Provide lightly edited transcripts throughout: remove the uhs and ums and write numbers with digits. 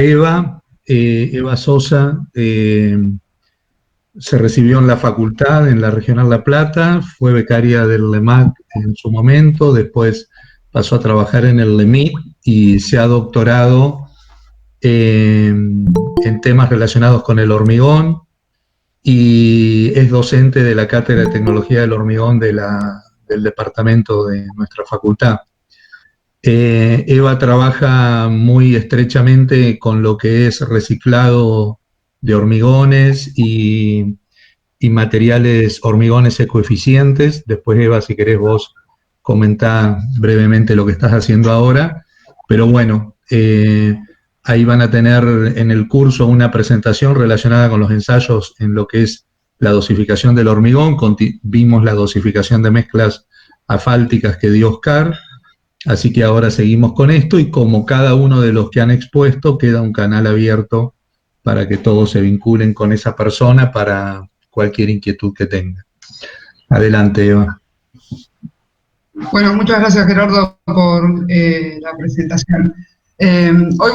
Eva Sosa, se recibió en la facultad, en la Regional La Plata, fue becaria del LEMAC en su momento, después pasó a trabajar en el LEMIT y se ha doctorado en temas relacionados con el hormigón y es docente de la Cátedra de Tecnología del Hormigón del departamento de nuestra facultad. Eva trabaja muy estrechamente con lo que es reciclado de hormigones y materiales hormigones ecoeficientes. Después, Eva, si querés vos comentá brevemente lo que estás haciendo ahora, pero bueno, ahí van a tener en el curso una presentación relacionada con los ensayos en lo que es la dosificación del hormigón. Vimos la dosificación de mezclas asfálticas que dio Oscar, así que ahora seguimos con esto y como cada uno de los que han expuesto, queda un canal abierto para que todos se vinculen con esa persona para cualquier inquietud que tenga. Adelante, Eva. Bueno, muchas gracias, Gerardo, por la presentación. Hoy,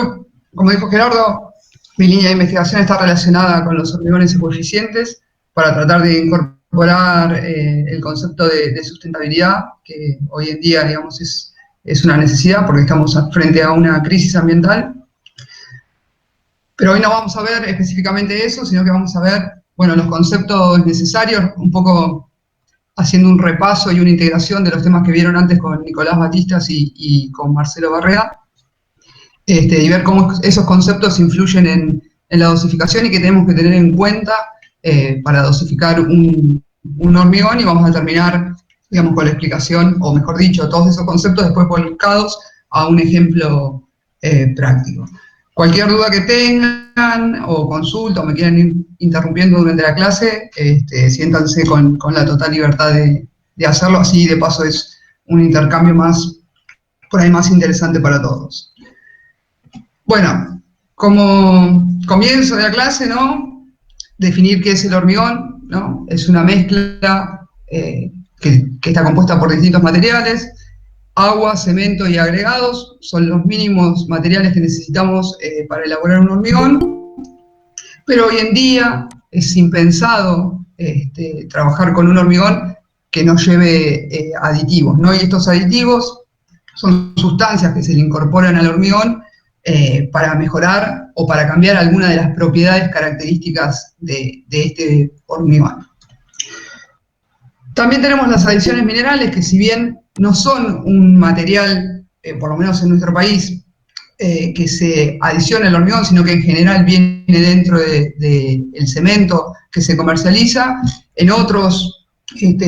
como dijo Gerardo, mi línea de investigación está relacionada con los hormigones ecoeficientes para tratar de incorporar el concepto de sustentabilidad, que hoy en día, digamos, es una necesidad porque estamos frente a una crisis ambiental. Pero hoy no vamos a ver específicamente eso, sino que vamos a ver, bueno, los conceptos necesarios, un poco haciendo un repaso y una integración de los temas que vieron antes con Nicolás Batistas y con Marcelo Barreda, y ver cómo esos conceptos influyen en la dosificación y que tenemos que tener en cuenta para dosificar un hormigón, y vamos a terminar, digamos, con la explicación, o mejor dicho, todos esos conceptos después volcados a un ejemplo práctico. Cualquier duda que tengan o consulta o me quieran ir interrumpiendo durante la clase, siéntanse con la total libertad de hacerlo, así de paso es un intercambio más, por ahí más interesante para todos. Bueno, como comienzo de la clase, ¿no? Definir qué es el hormigón, ¿no? Es una mezcla que está compuesta por distintos materiales. Agua, cemento y agregados son los mínimos materiales que necesitamos para elaborar un hormigón, pero hoy en día es impensado trabajar con un hormigón que no lleve aditivos, ¿no? Y estos aditivos son sustancias que se le incorporan al hormigón para mejorar o para cambiar alguna de las propiedades características de este hormigón. También tenemos las adiciones minerales, que si bien no son un material, por lo menos en nuestro país, que se adiciona al hormigón, sino que en general viene dentro del cemento que se comercializa. En otros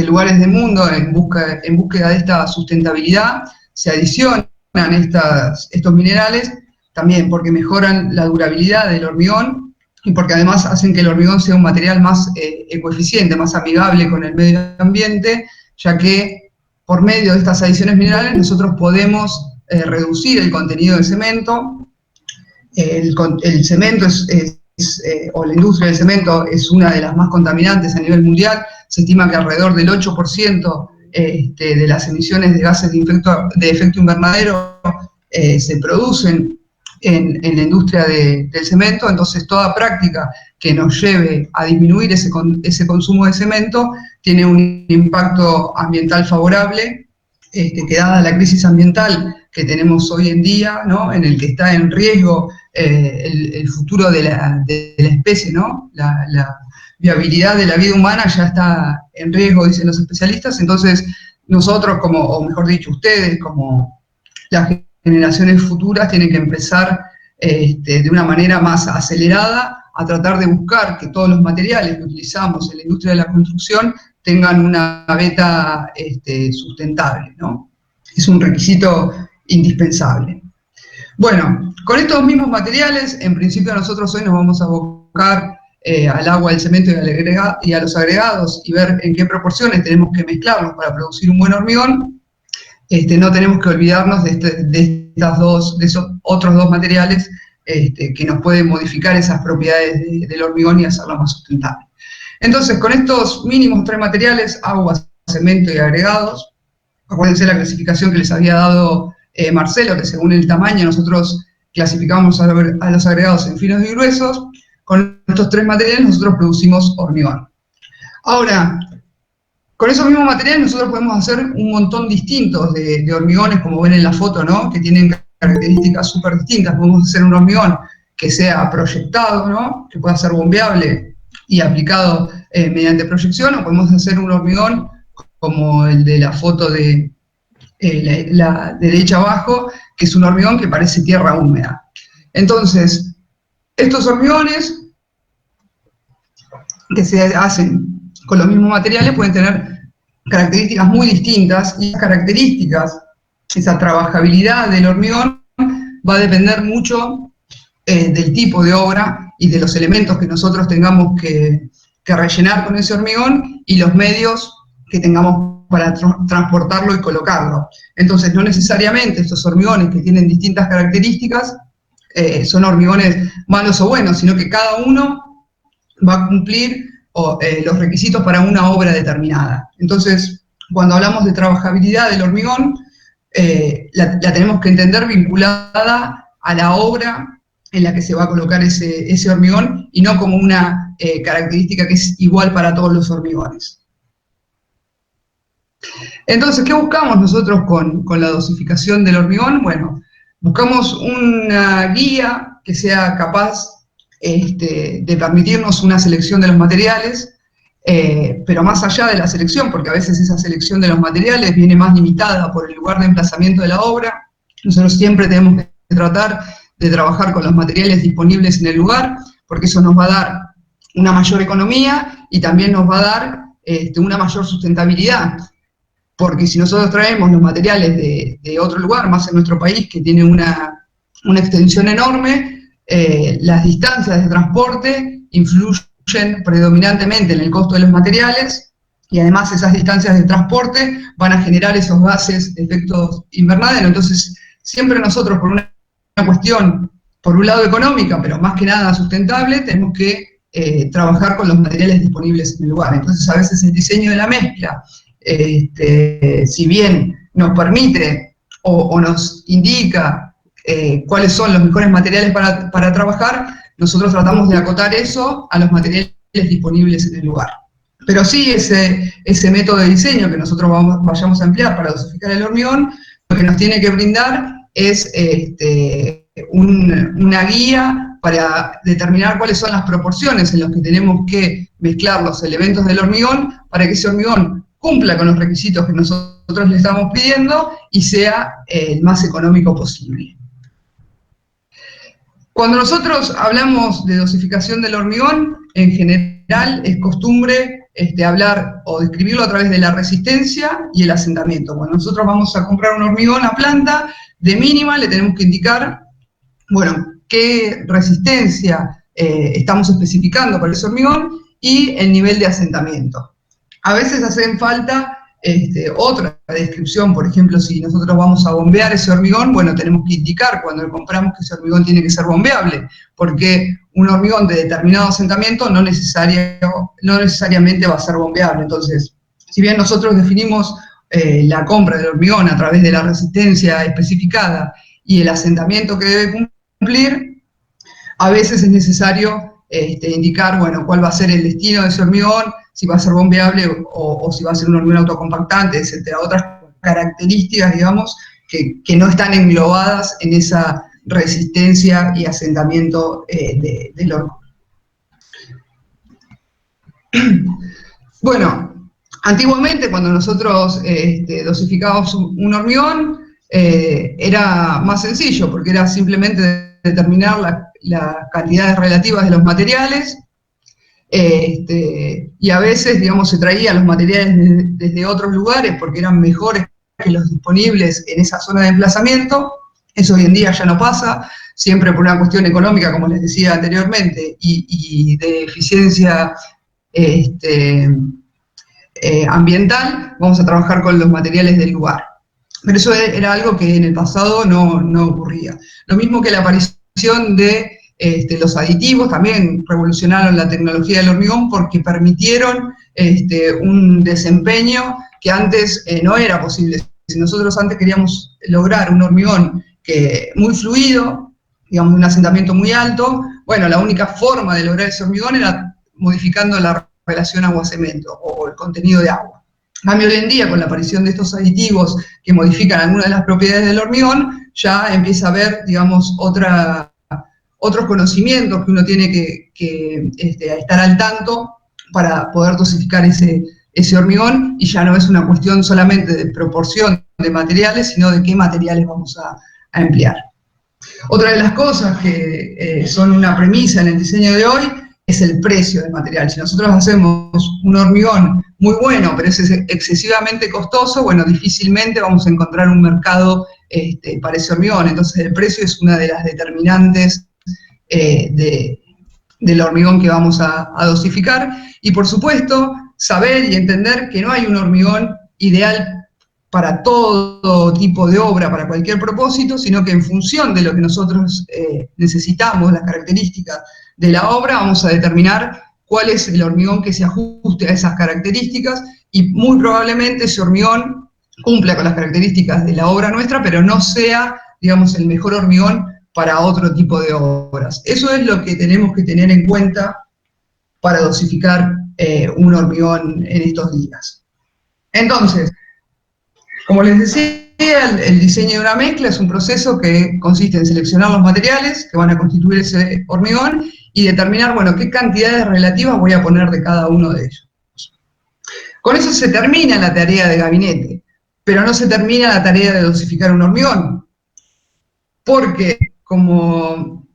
lugares del mundo, en búsqueda de esta sustentabilidad, se adicionan estos minerales, también porque mejoran la durabilidad del hormigón, y porque además hacen que el hormigón sea un material más ecoeficiente, más amigable con el medio ambiente, ya que por medio de estas adiciones minerales nosotros podemos reducir el contenido de cemento. El cemento o la industria del cemento es una de las más contaminantes a nivel mundial. Se estima que alrededor del 8% de las emisiones de gases de efecto invernadero se producen en la industria del cemento. Entonces toda práctica que nos lleve a disminuir ese consumo de cemento tiene un impacto ambiental favorable, que dada la crisis ambiental que tenemos hoy en día, ¿no? En el que está en riesgo el futuro de la especie, ¿no? La viabilidad de la vida humana ya está en riesgo, dicen los especialistas. Entonces nosotros, o mejor dicho, ustedes, como las generaciones futuras, tienen que empezar de una manera más acelerada a tratar de buscar que todos los materiales que utilizamos en la industria de la construcción tengan una beta sustentable, ¿no? Es un requisito indispensable. Bueno, con estos mismos materiales, en principio nosotros hoy nos vamos a abocar al agua, al cemento y a los agregados y ver en qué proporciones tenemos que mezclarlos para producir un buen hormigón. No tenemos que olvidarnos de esos otros dos materiales que nos pueden modificar esas propiedades del hormigón y hacerlo más sustentable. Entonces, con estos mínimos tres materiales, agua, cemento y agregados, acuérdense la clasificación que les había dado Marcelo, que según el tamaño nosotros clasificamos a los agregados en finos y gruesos. Con estos 3 materiales nosotros producimos hormigón. Ahora, con esos mismos materiales nosotros podemos hacer un montón distintos de hormigones, como ven en la foto, ¿no? Que tienen características súper distintas. Podemos hacer un hormigón que sea proyectado, ¿no? Que pueda ser bombeable y aplicado mediante proyección, o podemos hacer un hormigón como el de la foto de la derecha abajo, que es un hormigón que parece tierra húmeda. Entonces, estos hormigones que se hacen con los mismos materiales pueden tener características muy distintas, y esas características, esa trabajabilidad del hormigón, va a depender mucho del tipo de obra y de los elementos que nosotros tengamos que rellenar con ese hormigón y los medios que tengamos para transportarlo y colocarlo. Entonces, no necesariamente estos hormigones que tienen distintas características son hormigones malos o buenos, sino que cada uno va a cumplir los requisitos para una obra determinada. Entonces, cuando hablamos de trabajabilidad del hormigón, la tenemos que entender vinculada a la obra en la que se va a colocar ese hormigón, y no como una característica que es igual para todos los hormigones. Entonces, ¿qué buscamos nosotros con la dosificación del hormigón? Bueno, buscamos una guía que sea capaz de permitirnos una selección de los materiales, pero más allá de la selección, porque a veces esa selección de los materiales viene más limitada por el lugar de emplazamiento de la obra. Nosotros siempre tenemos que tratar de trabajar con los materiales disponibles en el lugar, porque eso nos va a dar una mayor economía y también nos va a dar una mayor sustentabilidad. Porque si nosotros traemos los materiales de otro lugar, más en nuestro país, que tiene una extensión enorme, las distancias de transporte influyen predominantemente en el costo de los materiales, y además esas distancias de transporte van a generar esos gases de efecto invernadero. Entonces, siempre nosotros, por una cuestión, por un lado económica, pero más que nada sustentable, tenemos que trabajar con los materiales disponibles en el lugar. Entonces, a veces el diseño de la mezcla, si bien nos permite o nos indica cuáles son los mejores materiales para trabajar, nosotros tratamos de acotar eso a los materiales disponibles en el lugar. Pero sí, ese método de diseño que nosotros vayamos a emplear para dosificar el hormigón, lo que nos tiene que brindar es una guía para determinar cuáles son las proporciones en las que tenemos que mezclar los elementos del hormigón para que ese hormigón cumpla con los requisitos que nosotros le estamos pidiendo y sea el más económico posible. Cuando nosotros hablamos de dosificación del hormigón, en general es costumbre hablar o describirlo a través de la resistencia y el asentamiento. Cuando nosotros vamos a comprar un hormigón a planta, de mínima le tenemos que indicar, bueno, qué resistencia estamos especificando para ese hormigón y el nivel de asentamiento. A veces hacen falta otra descripción. Por ejemplo, si nosotros vamos a bombear ese hormigón, bueno, tenemos que indicar cuando compramos que ese hormigón tiene que ser bombeable, porque un hormigón de determinado asentamiento no necesariamente va a ser bombeable. Entonces, si bien nosotros definimos la compra del hormigón a través de la resistencia especificada y el asentamiento que debe cumplir, a veces es necesario indicar, bueno, cuál va a ser el destino de ese hormigón, si va a ser bombeable o si va a ser un hormigón autocompactante, etcétera. Otras características, digamos, que no están englobadas en esa resistencia y asentamiento del hormigón. Bueno, antiguamente cuando nosotros dosificábamos un hormigón, era más sencillo, porque era simplemente determinar las cantidades relativas de los materiales, y a veces, digamos, se traían los materiales desde otros lugares porque eran mejores que los disponibles en esa zona de emplazamiento. Eso hoy en día ya no pasa, siempre por una cuestión económica, como les decía anteriormente, y de eficiencia ambiental, vamos a trabajar con los materiales del lugar. Pero eso era algo que en el pasado no ocurría. Lo mismo que la aparición de los aditivos también revolucionaron la tecnología del hormigón porque permitieron un desempeño que antes no era posible. Si nosotros antes queríamos lograr un hormigón muy fluido, digamos, un asentamiento muy alto, bueno, la única forma de lograr ese hormigón era modificando la relación agua-cemento o el contenido de agua. En cambio, hoy en día, con la aparición de estos aditivos que modifican algunas de las propiedades del hormigón, ya empieza a haber, digamos, otros conocimientos que uno tiene que estar al tanto para poder dosificar ese hormigón, y ya no es una cuestión solamente de proporción de materiales, sino de qué materiales vamos a emplear. Otra de las cosas que son una premisa en el diseño de hoy es el precio del material. Si nosotros hacemos un hormigón muy bueno, pero es excesivamente costoso, bueno, difícilmente vamos a encontrar un mercado para ese hormigón. Entonces el precio es una de las determinantes del hormigón que vamos a dosificar. Y por supuesto, saber y entender que no hay un hormigón ideal para todo tipo de obra, para cualquier propósito, sino que en función de lo que nosotros necesitamos, las características de la obra, vamos a determinar cuál es el hormigón que se ajuste a esas características, y muy probablemente ese hormigón cumpla con las características de la obra nuestra, pero no sea, digamos, el mejor hormigón para otro tipo de obras. Eso es lo que tenemos que tener en cuenta para dosificar un hormigón en estos días. Entonces, como les decía, el diseño de una mezcla es un proceso que consiste en seleccionar los materiales que van a constituir ese hormigón y determinar, bueno, qué cantidades relativas voy a poner de cada uno de ellos. Con eso se termina la tarea de gabinete, pero no se termina la tarea de dosificar un hormigón, porque como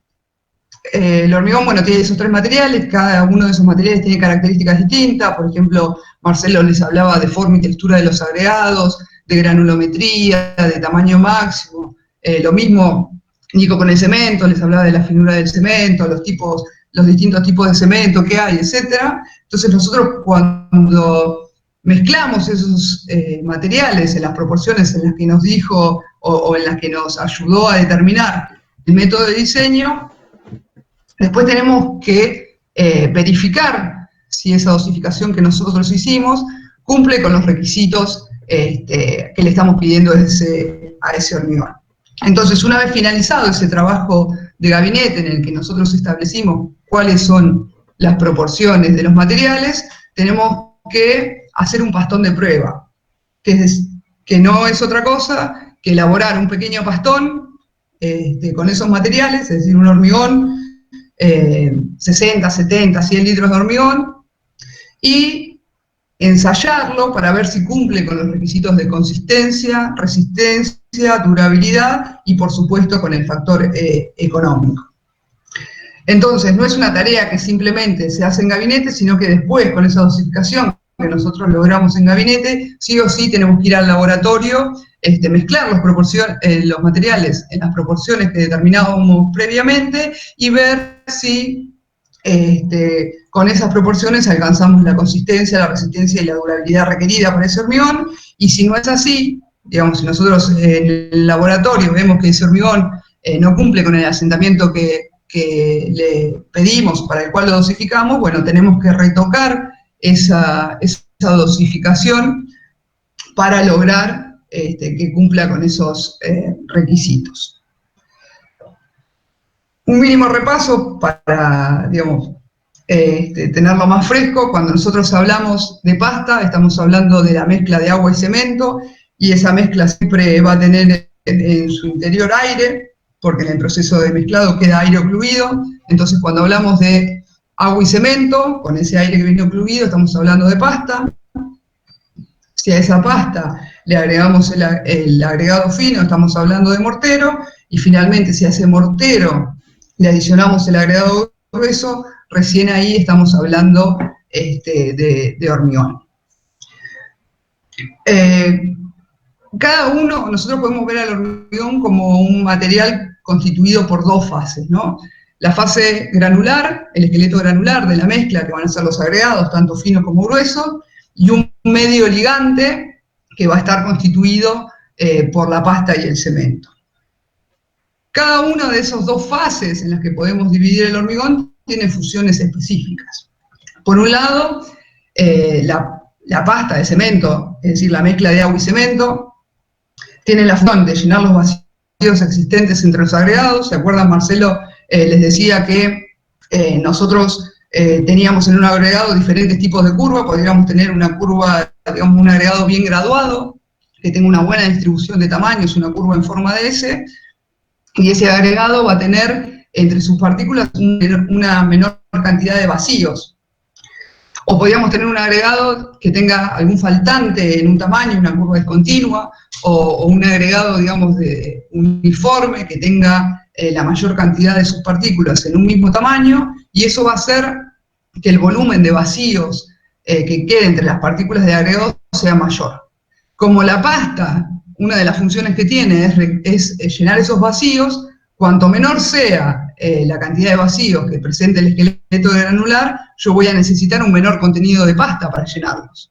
el hormigón, bueno, tiene esos tres materiales, cada uno de esos materiales tiene características distintas. Por ejemplo, Marcelo les hablaba de forma y textura de los agregados, de granulometría, de tamaño máximo. Lo mismo Nico con el cemento, les hablaba de la finura del cemento, los distintos tipos de cemento que hay, etc. Entonces nosotros, cuando mezclamos esos materiales en las proporciones en las que nos dijo o en las que nos ayudó a determinar el método de diseño, después tenemos que verificar si esa dosificación que nosotros hicimos cumple con los requisitos que le estamos pidiendo a ese hormigón. Entonces, una vez finalizado ese trabajo de gabinete en el que nosotros establecimos cuáles son las proporciones de los materiales, tenemos que hacer un pastón de prueba, que no es otra cosa que elaborar un pequeño pastón con esos materiales, es decir, un hormigón, 60, 70, 100 litros de hormigón, y ensayarlo para ver si cumple con los requisitos de consistencia, resistencia, durabilidad y, por supuesto, con el factor económico. Entonces, no es una tarea que simplemente se hace en gabinete, sino que después, con esa dosificación que nosotros logramos en gabinete, sí o sí tenemos que ir al laboratorio, mezclar los materiales en las proporciones que determinábamos previamente y ver si con esas proporciones alcanzamos la consistencia, la resistencia y la durabilidad requerida para ese hormigón. Y si no es así, digamos, si nosotros en el laboratorio vemos que ese hormigón no cumple con el asentamiento que le pedimos, para el cual lo dosificamos, bueno, tenemos que retocar esa dosificación para lograr que cumpla con esos requisitos. Un mínimo repaso para, digamos, tenerlo más fresco. Cuando nosotros hablamos de pasta, estamos hablando de la mezcla de agua y cemento, y esa mezcla siempre va a tener en su interior aire, porque en el proceso de mezclado queda aire ocluido. Entonces, cuando hablamos de agua y cemento, con ese aire que viene ocluido, estamos hablando de pasta. Si a esa pasta le agregamos el agregado fino, estamos hablando de mortero, y finalmente si a ese mortero le adicionamos el agregado grueso, recién ahí estamos hablando de hormigón. Nosotros podemos ver al hormigón como un material constituido por dos fases, ¿no? La fase granular, el esqueleto granular de la mezcla, que van a ser los agregados, tanto finos como gruesos, y un medio ligante que va a estar constituido por la pasta y el cemento. Cada una de esas dos fases en las que podemos dividir el hormigón tiene funciones específicas. Por un lado, la pasta de cemento, es decir, la mezcla de agua y cemento, tiene la función de llenar los vacíos vacíos existentes entre los agregados. ¿Se acuerdan, Marcelo? Les decía que nosotros teníamos en un agregado diferentes tipos de curva. Podríamos tener una curva, digamos, un agregado bien graduado, que tenga una buena distribución de tamaños, una curva en forma de S, y ese agregado va a tener entre sus partículas una menor cantidad de vacíos. O podríamos tener un agregado que tenga algún faltante en un tamaño, una curva discontinua, o un agregado, digamos, de uniforme, que tenga la mayor cantidad de sus partículas en un mismo tamaño, y eso va a hacer que el volumen de vacíos que quede entre las partículas de agregado sea mayor. Como la pasta, una de las funciones que tiene es llenar esos vacíos, cuanto menor sea la cantidad de vacíos que presente el esqueleto granular, yo voy a necesitar un menor contenido de pasta para llenarlos.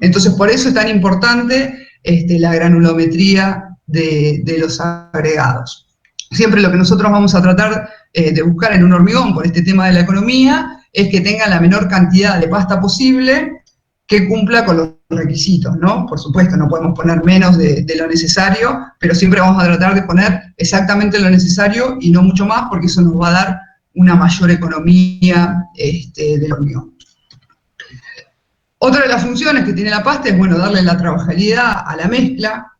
Entonces, por eso es tan importante la granulometría de los agregados. Siempre lo que nosotros vamos a tratar de buscar en un hormigón, por este tema de la economía, es que tenga la menor cantidad de pasta posible que cumpla con los requisitos, ¿no? Por supuesto, no podemos poner menos de lo necesario, pero siempre vamos a tratar de poner exactamente lo necesario y no mucho más, porque eso nos va a dar una mayor economía del hormigón. Otra de las funciones que tiene la pasta es, bueno, darle la trabajabilidad a la mezcla,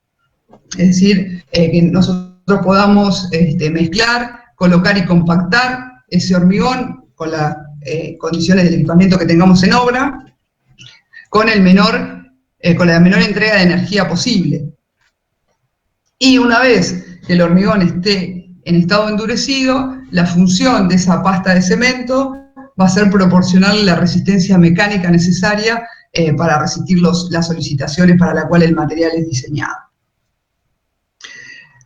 es decir, que nosotros podamos mezclar, colocar y compactar ese hormigón con las condiciones del equipamiento que tengamos en obra, con la menor entrega de energía posible. Y una vez que el hormigón esté en estado endurecido, la función de esa pasta de cemento va a ser proporcional a la resistencia mecánica necesaria para resistir las solicitaciones para la cual el material es diseñado.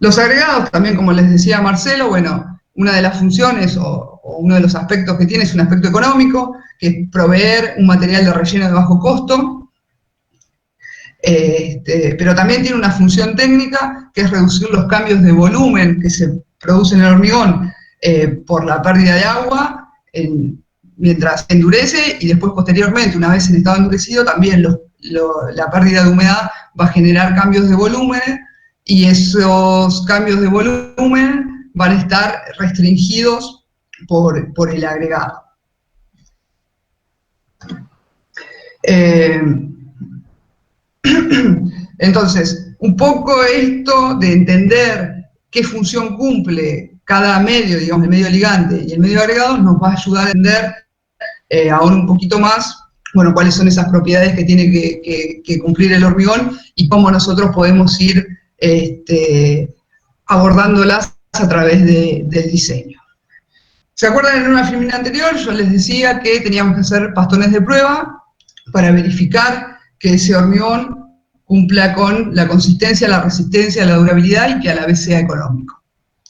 Los agregados, también como les decía Marcelo, bueno, una de las funciones o uno de los aspectos que tiene es un aspecto económico, que es proveer un material de relleno de bajo costo, pero también tiene una función técnica, que es reducir los cambios de volumen que se producen en el hormigón por la pérdida de agua, mientras endurece, y después posteriormente, una vez en estado endurecido, también la pérdida de humedad va a generar cambios de volumen, y esos cambios de volumen van a estar restringidos por el agregado. Entonces, un poco esto de entender qué función cumple cada medio, digamos, el medio ligante y el medio agregado, nos va a ayudar a entender ahora un poquito más, bueno, cuáles son esas propiedades que tiene que cumplir el hormigón y cómo nosotros podemos ir abordándolas a través del diseño. ¿Se acuerdan en una filmina anterior? Yo les decía que teníamos que hacer pastones de prueba para verificar que ese hormigón cumpla con la consistencia, la resistencia, la durabilidad y que a la vez sea económico.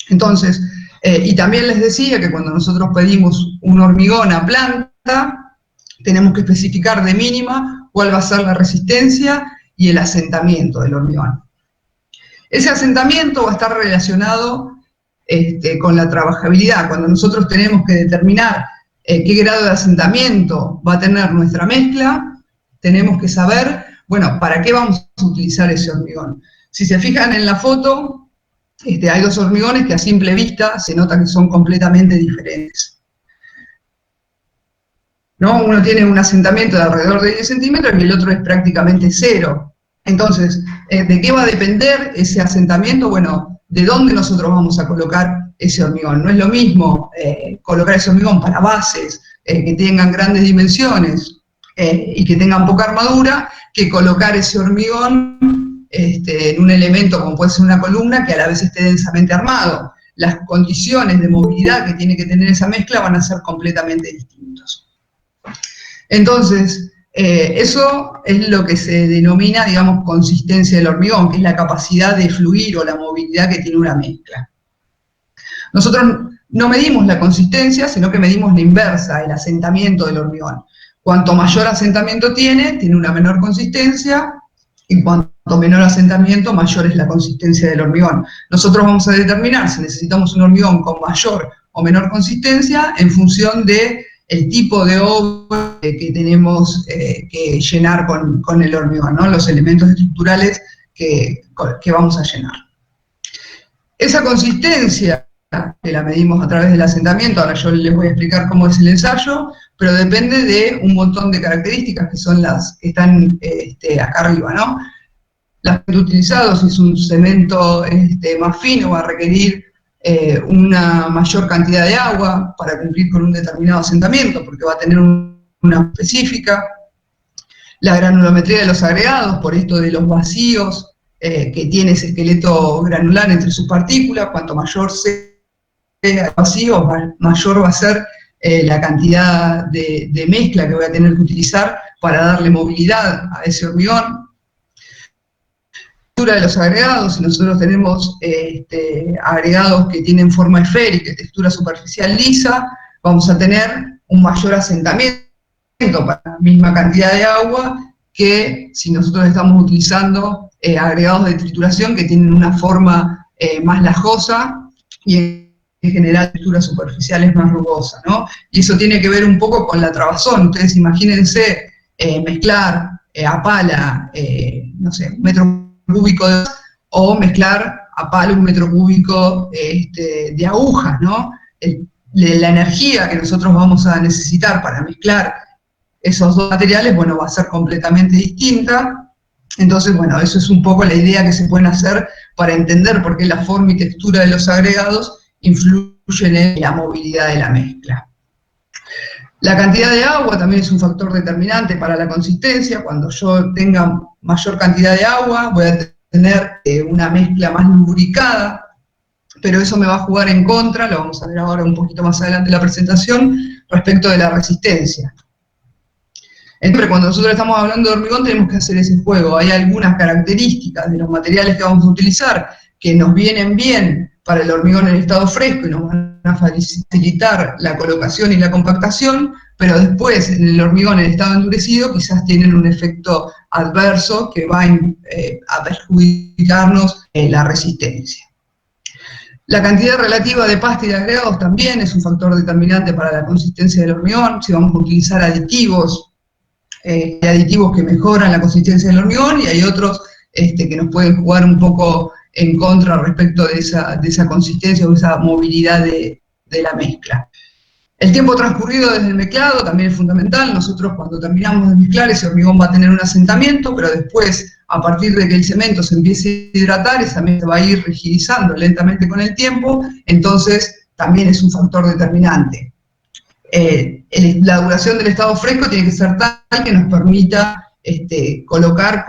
Entonces, y también les decía que cuando nosotros pedimos un hormigón a planta, tenemos que especificar de mínima cuál va a ser la resistencia y el asentamiento del hormigón. Ese asentamiento va a estar relacionado con la trabajabilidad. Cuando nosotros tenemos que determinar qué grado de asentamiento va a tener nuestra mezcla, tenemos que saber, bueno, ¿para qué vamos a utilizar ese hormigón? Si se fijan en la foto, hay dos hormigones que a simple vista se nota que son completamente diferentes, ¿no? Uno tiene un asentamiento de alrededor de 10 centímetros y el otro es prácticamente cero. Entonces, ¿de qué va a depender ese asentamiento? Bueno, de dónde nosotros vamos a colocar ese hormigón. No es lo mismo colocar ese hormigón para bases que tengan grandes dimensiones y que tengan poca armadura, que colocar ese hormigón en un elemento como puede ser una columna que a la vez esté densamente armado. Las condiciones de movilidad que tiene que tener esa mezcla van a ser completamente distintas. Entonces, eso es lo que se denomina, digamos, consistencia del hormigón, que es la capacidad de fluir o la movilidad que tiene una mezcla. Nosotros no medimos la consistencia, sino que medimos la inversa, el asentamiento del hormigón. Cuanto mayor asentamiento tiene una menor consistencia, y cuanto menor asentamiento, mayor es la consistencia del hormigón. Nosotros vamos a determinar si necesitamos un hormigón con mayor o menor consistencia en función de el tipo de obra que tenemos que llenar con el hormigón, ¿no? Los elementos estructurales que vamos a llenar. Esa consistencia, que la medimos a través del asentamiento, ahora yo les voy a explicar cómo es el ensayo, pero depende de un montón de características que son las que están acá arriba, ¿no? Las utilizados, si es un cemento más fino, va a requerir una mayor cantidad de agua para cumplir con un determinado asentamiento, porque va a tener una específica. La granulometría de los agregados, por esto de los vacíos que tiene ese esqueleto granular entre sus partículas, cuanto mayor sea el vacío, mayor va a ser la cantidad de mezcla que voy a tener que utilizar para darle movilidad a ese hormigón. De los agregados, si nosotros tenemos agregados que tienen forma esférica, textura superficial lisa, vamos a tener un mayor asentamiento para la misma cantidad de agua que si nosotros estamos utilizando agregados de trituración que tienen una forma más lajosa y en general textura superficial es más rugosa, ¿no? Y eso tiene que ver un poco con la trabazón. Ustedes imagínense mezclar a pala, no sé, un metro cúbico o mezclar a palo un metro cúbico de agujas, ¿no? La energía que nosotros vamos a necesitar para mezclar esos dos materiales, bueno, va a ser completamente distinta. Entonces, bueno, eso es un poco la idea que se pueden hacer para entender por qué la forma y textura de los agregados influyen en la movilidad de la mezcla. La cantidad de agua también es un factor determinante para la consistencia. Cuando yo tenga mayor cantidad de agua, voy a tener una mezcla más lubricada, pero eso me va a jugar en contra, lo vamos a ver ahora un poquito más adelante en la presentación, respecto de la resistencia. Entonces, cuando nosotros estamos hablando de hormigón, tenemos que hacer ese juego. Hay algunas características de los materiales que vamos a utilizar que nos vienen bien para el hormigón en estado fresco y nos van a facilitar la colocación y la compactación, pero después en el hormigón en estado endurecido quizás tienen un efecto adverso que va a perjudicarnos la resistencia. La cantidad relativa de pasta y de agregados también es un factor determinante para la consistencia del hormigón. Si vamos a utilizar aditivos, hay aditivos que mejoran la consistencia del hormigón y hay otros que nos pueden jugar un poco en contra respecto de esa consistencia o esa movilidad de la mezcla. El tiempo transcurrido desde el mezclado también es fundamental. Nosotros cuando terminamos de mezclar, ese hormigón va a tener un asentamiento, pero después, a partir de que el cemento se empiece a hidratar, esa mezcla va a ir rigidizando lentamente con el tiempo, entonces también es un factor determinante. La duración del estado fresco tiene que ser tal que nos permita colocar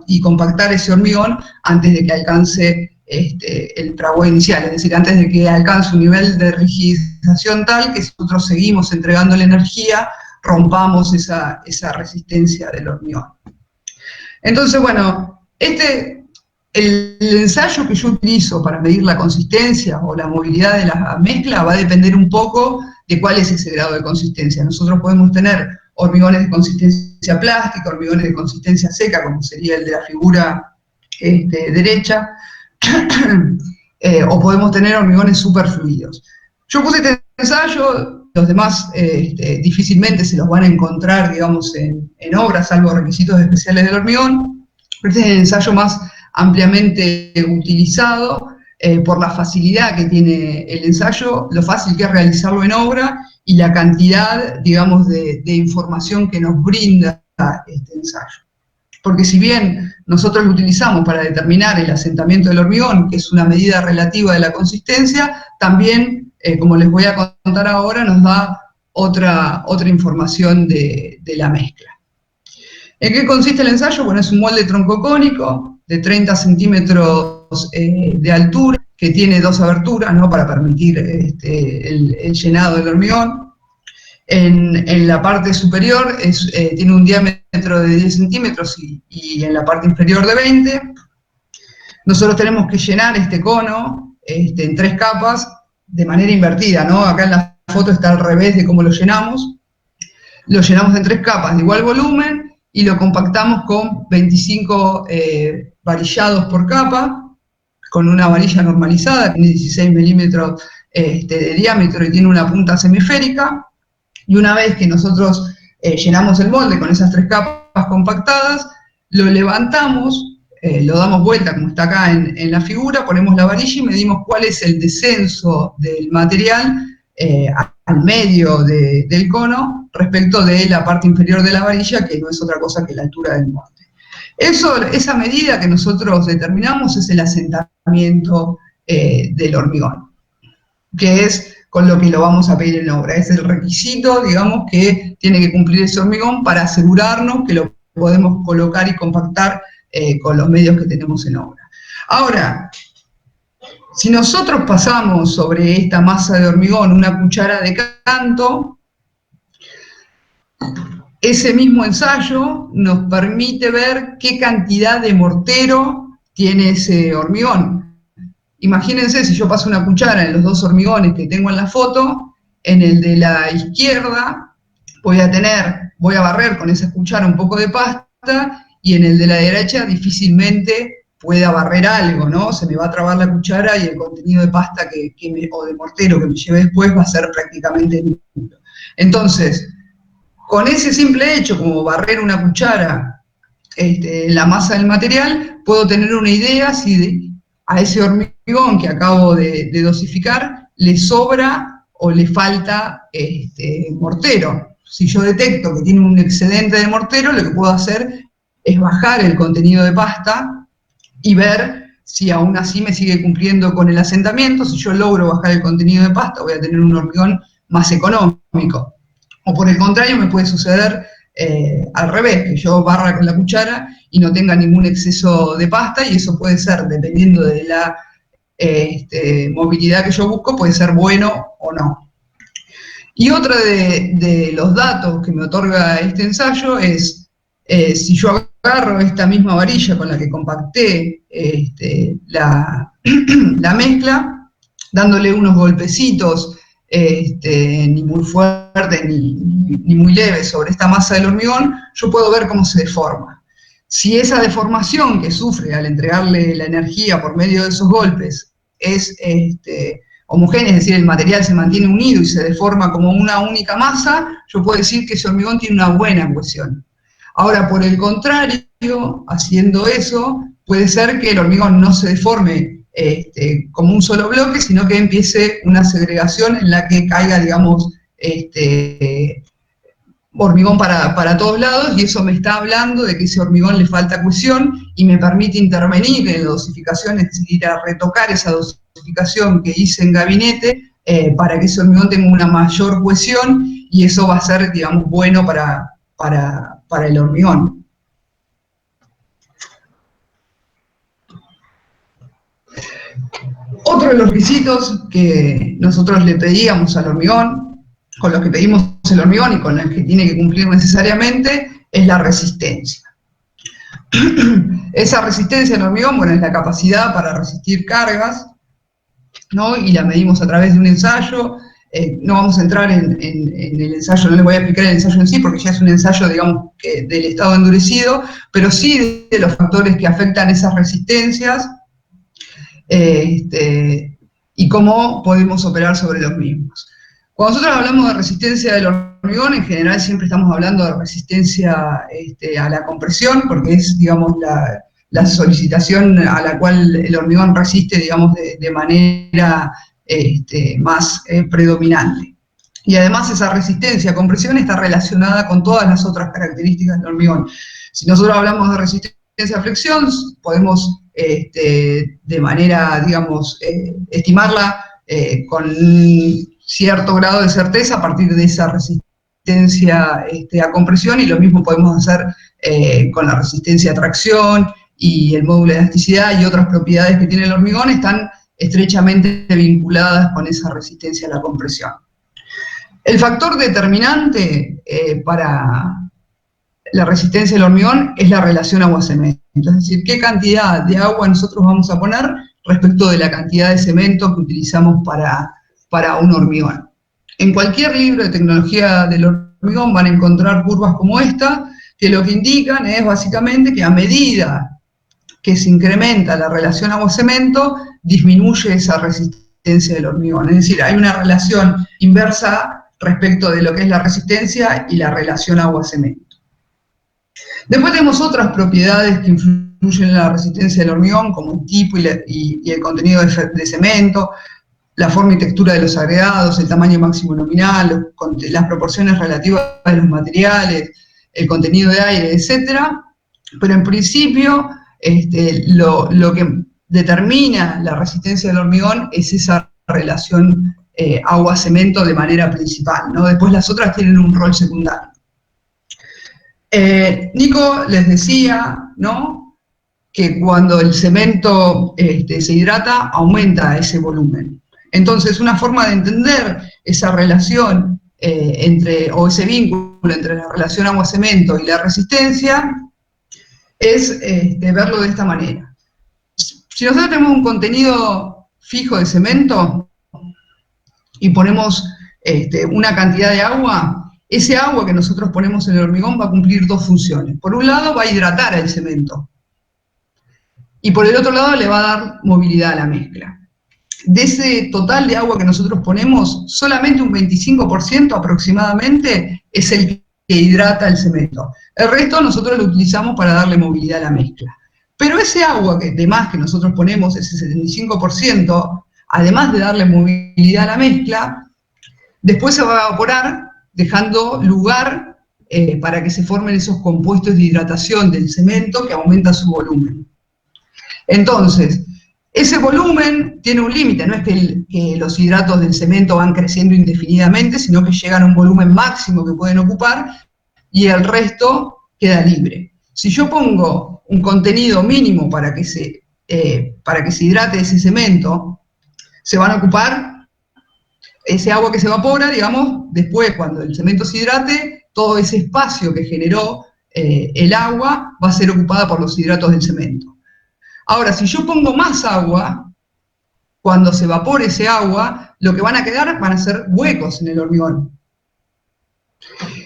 y compactar ese hormigón antes de que alcance el trabajo inicial, es decir, antes de que alcance un nivel de rigidización tal que si nosotros seguimos entregando la energía, rompamos esa resistencia del hormigón. Entonces, bueno, el ensayo que yo utilizo para medir la consistencia o la movilidad de la mezcla va a depender un poco de cuál es ese grado de consistencia. Nosotros podemos tener hormigones de consistencia plástica, hormigones de consistencia seca, como sería el de la figura derecha, o podemos tener hormigones superfluidos. Yo puse este ensayo, los demás difícilmente se los van a encontrar, digamos, en obras, salvo requisitos especiales del hormigón, pero este es el ensayo más ampliamente utilizado por la facilidad que tiene el ensayo, lo fácil que es realizarlo en obra y la cantidad, digamos, de información que nos brinda este ensayo. Porque si bien nosotros lo utilizamos para determinar el asentamiento del hormigón, que es una medida relativa de la consistencia, también, como les voy a contar ahora, nos da otra información de la mezcla. ¿En qué consiste el ensayo? Bueno, es un molde troncocónico de 30 centímetros de altura, que tiene dos aberturas, ¿no?, para permitir el llenado del hormigón. En la parte superior tiene un diámetro de 10 centímetros y en la parte inferior de 20. Nosotros tenemos que llenar este cono en 3 capas de manera invertida, ¿no? Acá en la foto está al revés de cómo lo llenamos. Lo llenamos en 3 capas de igual volumen y lo compactamos con 25 varillados por capa, con una varilla normalizada, tiene 16 milímetros de diámetro y tiene una punta semisférica. Y una vez que nosotros llenamos el molde con esas 3 capas compactadas, lo levantamos lo damos vuelta, como está acá en la figura, ponemos la varilla y medimos cuál es el descenso del material al medio del cono respecto de la parte inferior de la varilla, que no es otra cosa que la altura del monte. Esa medida que nosotros determinamos es el asentamiento del hormigón, que es con lo que lo vamos a pedir en obra. Es el requisito, digamos, que tiene que cumplir ese hormigón para asegurarnos que lo podemos colocar y compactar con los medios que tenemos en obra. Ahora, si nosotros pasamos sobre esta masa de hormigón una cuchara de canto, ese mismo ensayo nos permite ver qué cantidad de mortero tiene ese hormigón. Imagínense si yo paso una cuchara en los dos hormigones que tengo en la foto, en el de la izquierda voy a barrer con esa cuchara un poco de pasta, y en el de la derecha difícilmente pueda barrer algo, ¿no? Se me va a trabar la cuchara y el contenido de pasta o de mortero que me lleve después va a ser prácticamente nulo. Entonces, con ese simple hecho, como barrer una cuchara en la masa del material, puedo tener una idea si a ese hormigón que acabo de dosificar le sobra o le falta mortero. Si yo detecto que tiene un excedente de mortero, lo que puedo hacer es bajar el contenido de pasta y ver si aún así me sigue cumpliendo con el asentamiento. Si yo logro bajar el contenido de pasta, voy a tener un hormigón más económico. O por el contrario, me puede suceder al revés, que yo barra con la cuchara y no tenga ningún exceso de pasta, y eso puede ser, dependiendo de la movilidad que yo busco, puede ser bueno o no. Y otro de los datos que me otorga este ensayo es, si yo agarro esta misma varilla con la que compacté la mezcla, dándole unos golpecitos, ni muy fuerte ni muy leve sobre esta masa del hormigón, yo puedo ver cómo se deforma. Si esa deformación que sufre al entregarle la energía por medio de esos golpes es homogénea, es decir, el material se mantiene unido y se deforma como una única masa, yo puedo decir que ese hormigón tiene una buena cohesión. Ahora, por el contrario, haciendo eso, puede ser que el hormigón no se deforme como un solo bloque, sino que empiece una segregación en la que caiga, digamos, hormigón para todos lados, y eso me está hablando de que ese hormigón le falta cohesión y me permite intervenir en la dosificación, es decir, ir a retocar esa dosificación que hice en gabinete para que ese hormigón tenga una mayor cohesión, y eso va a ser, digamos, bueno para el hormigón. Otro de los requisitos que nosotros le pedíamos al hormigón, con los que pedimos el hormigón y con los que tiene que cumplir necesariamente, es la resistencia. Esa resistencia del hormigón, bueno, es la capacidad para resistir cargas, ¿no? Y la medimos a través de un ensayo. No vamos a entrar en el ensayo, no les voy a explicar el ensayo en sí, porque ya es un ensayo, digamos, del estado endurecido, pero sí de los factores que afectan esas resistencias, y cómo podemos operar sobre los mismos. Cuando nosotros hablamos de resistencia del hormigón, en general siempre estamos hablando de resistencia a la compresión, porque es, digamos, la solicitación a la cual el hormigón resiste, digamos, de manera más predominante. Y además esa resistencia a compresión está relacionada con todas las otras características del hormigón. Si nosotros hablamos de resistencia a flexión, podemos de manera, digamos, estimarla con cierto grado de certeza a partir de esa resistencia a compresión, y lo mismo podemos hacer con la resistencia a tracción y el módulo de elasticidad, y otras propiedades que tiene el hormigón están estrechamente vinculadas con esa resistencia a la compresión. El factor determinante para la resistencia del hormigón es la relación agua-cemento, es decir, qué cantidad de agua nosotros vamos a poner respecto de la cantidad de cemento que utilizamos para un hormigón. En cualquier libro de tecnología del hormigón van a encontrar curvas como esta, que lo que indican es básicamente que a medida que se incrementa la relación agua-cemento, disminuye esa resistencia del hormigón. Es decir, hay una relación inversa respecto de lo que es la resistencia y la relación agua-cemento. Después tenemos otras propiedades que influyen influyen en la resistencia del hormigón, como el tipo y el contenido de cemento, la forma y textura de los agregados, el tamaño máximo nominal, las proporciones relativas de los materiales, el contenido de aire, etc. Pero en principio, lo que determina la resistencia del hormigón es esa relación agua-cemento de manera principal, ¿no? Después las otras tienen un rol secundario. Nico les decía, ¿no?, que cuando el cemento se hidrata, aumenta ese volumen. Entonces, una forma de entender esa relación o ese vínculo entre la relación agua-cemento y la resistencia es verlo de esta manera. Si nosotros tenemos un contenido fijo de cemento y ponemos una cantidad de agua, ese agua que nosotros ponemos en el hormigón va a cumplir dos funciones. Por un lado, va a hidratar el cemento. Y por el otro lado, le va a dar movilidad a la mezcla. De ese total de agua que nosotros ponemos, solamente un 25% aproximadamente es el que hidrata el cemento. El resto nosotros lo utilizamos para darle movilidad a la mezcla. Pero ese agua de más que nosotros ponemos, ese 75%, además de darle movilidad a la mezcla, después se va a evaporar, dejando lugar para que se formen esos compuestos de hidratación del cemento que aumentan su volumen. Entonces, ese volumen tiene un límite, no es que los hidratos del cemento van creciendo indefinidamente, sino que llegan a un volumen máximo que pueden ocupar y el resto queda libre. Si yo pongo un contenido mínimo para que se hidrate ese cemento, se van a ocupar ese agua que se evapora, digamos, después cuando el cemento se hidrate, todo ese espacio que generó el agua va a ser ocupada por los hidratos del cemento. Ahora, si yo pongo más agua, cuando se evapore ese agua, lo que van a quedar van a ser huecos en el hormigón.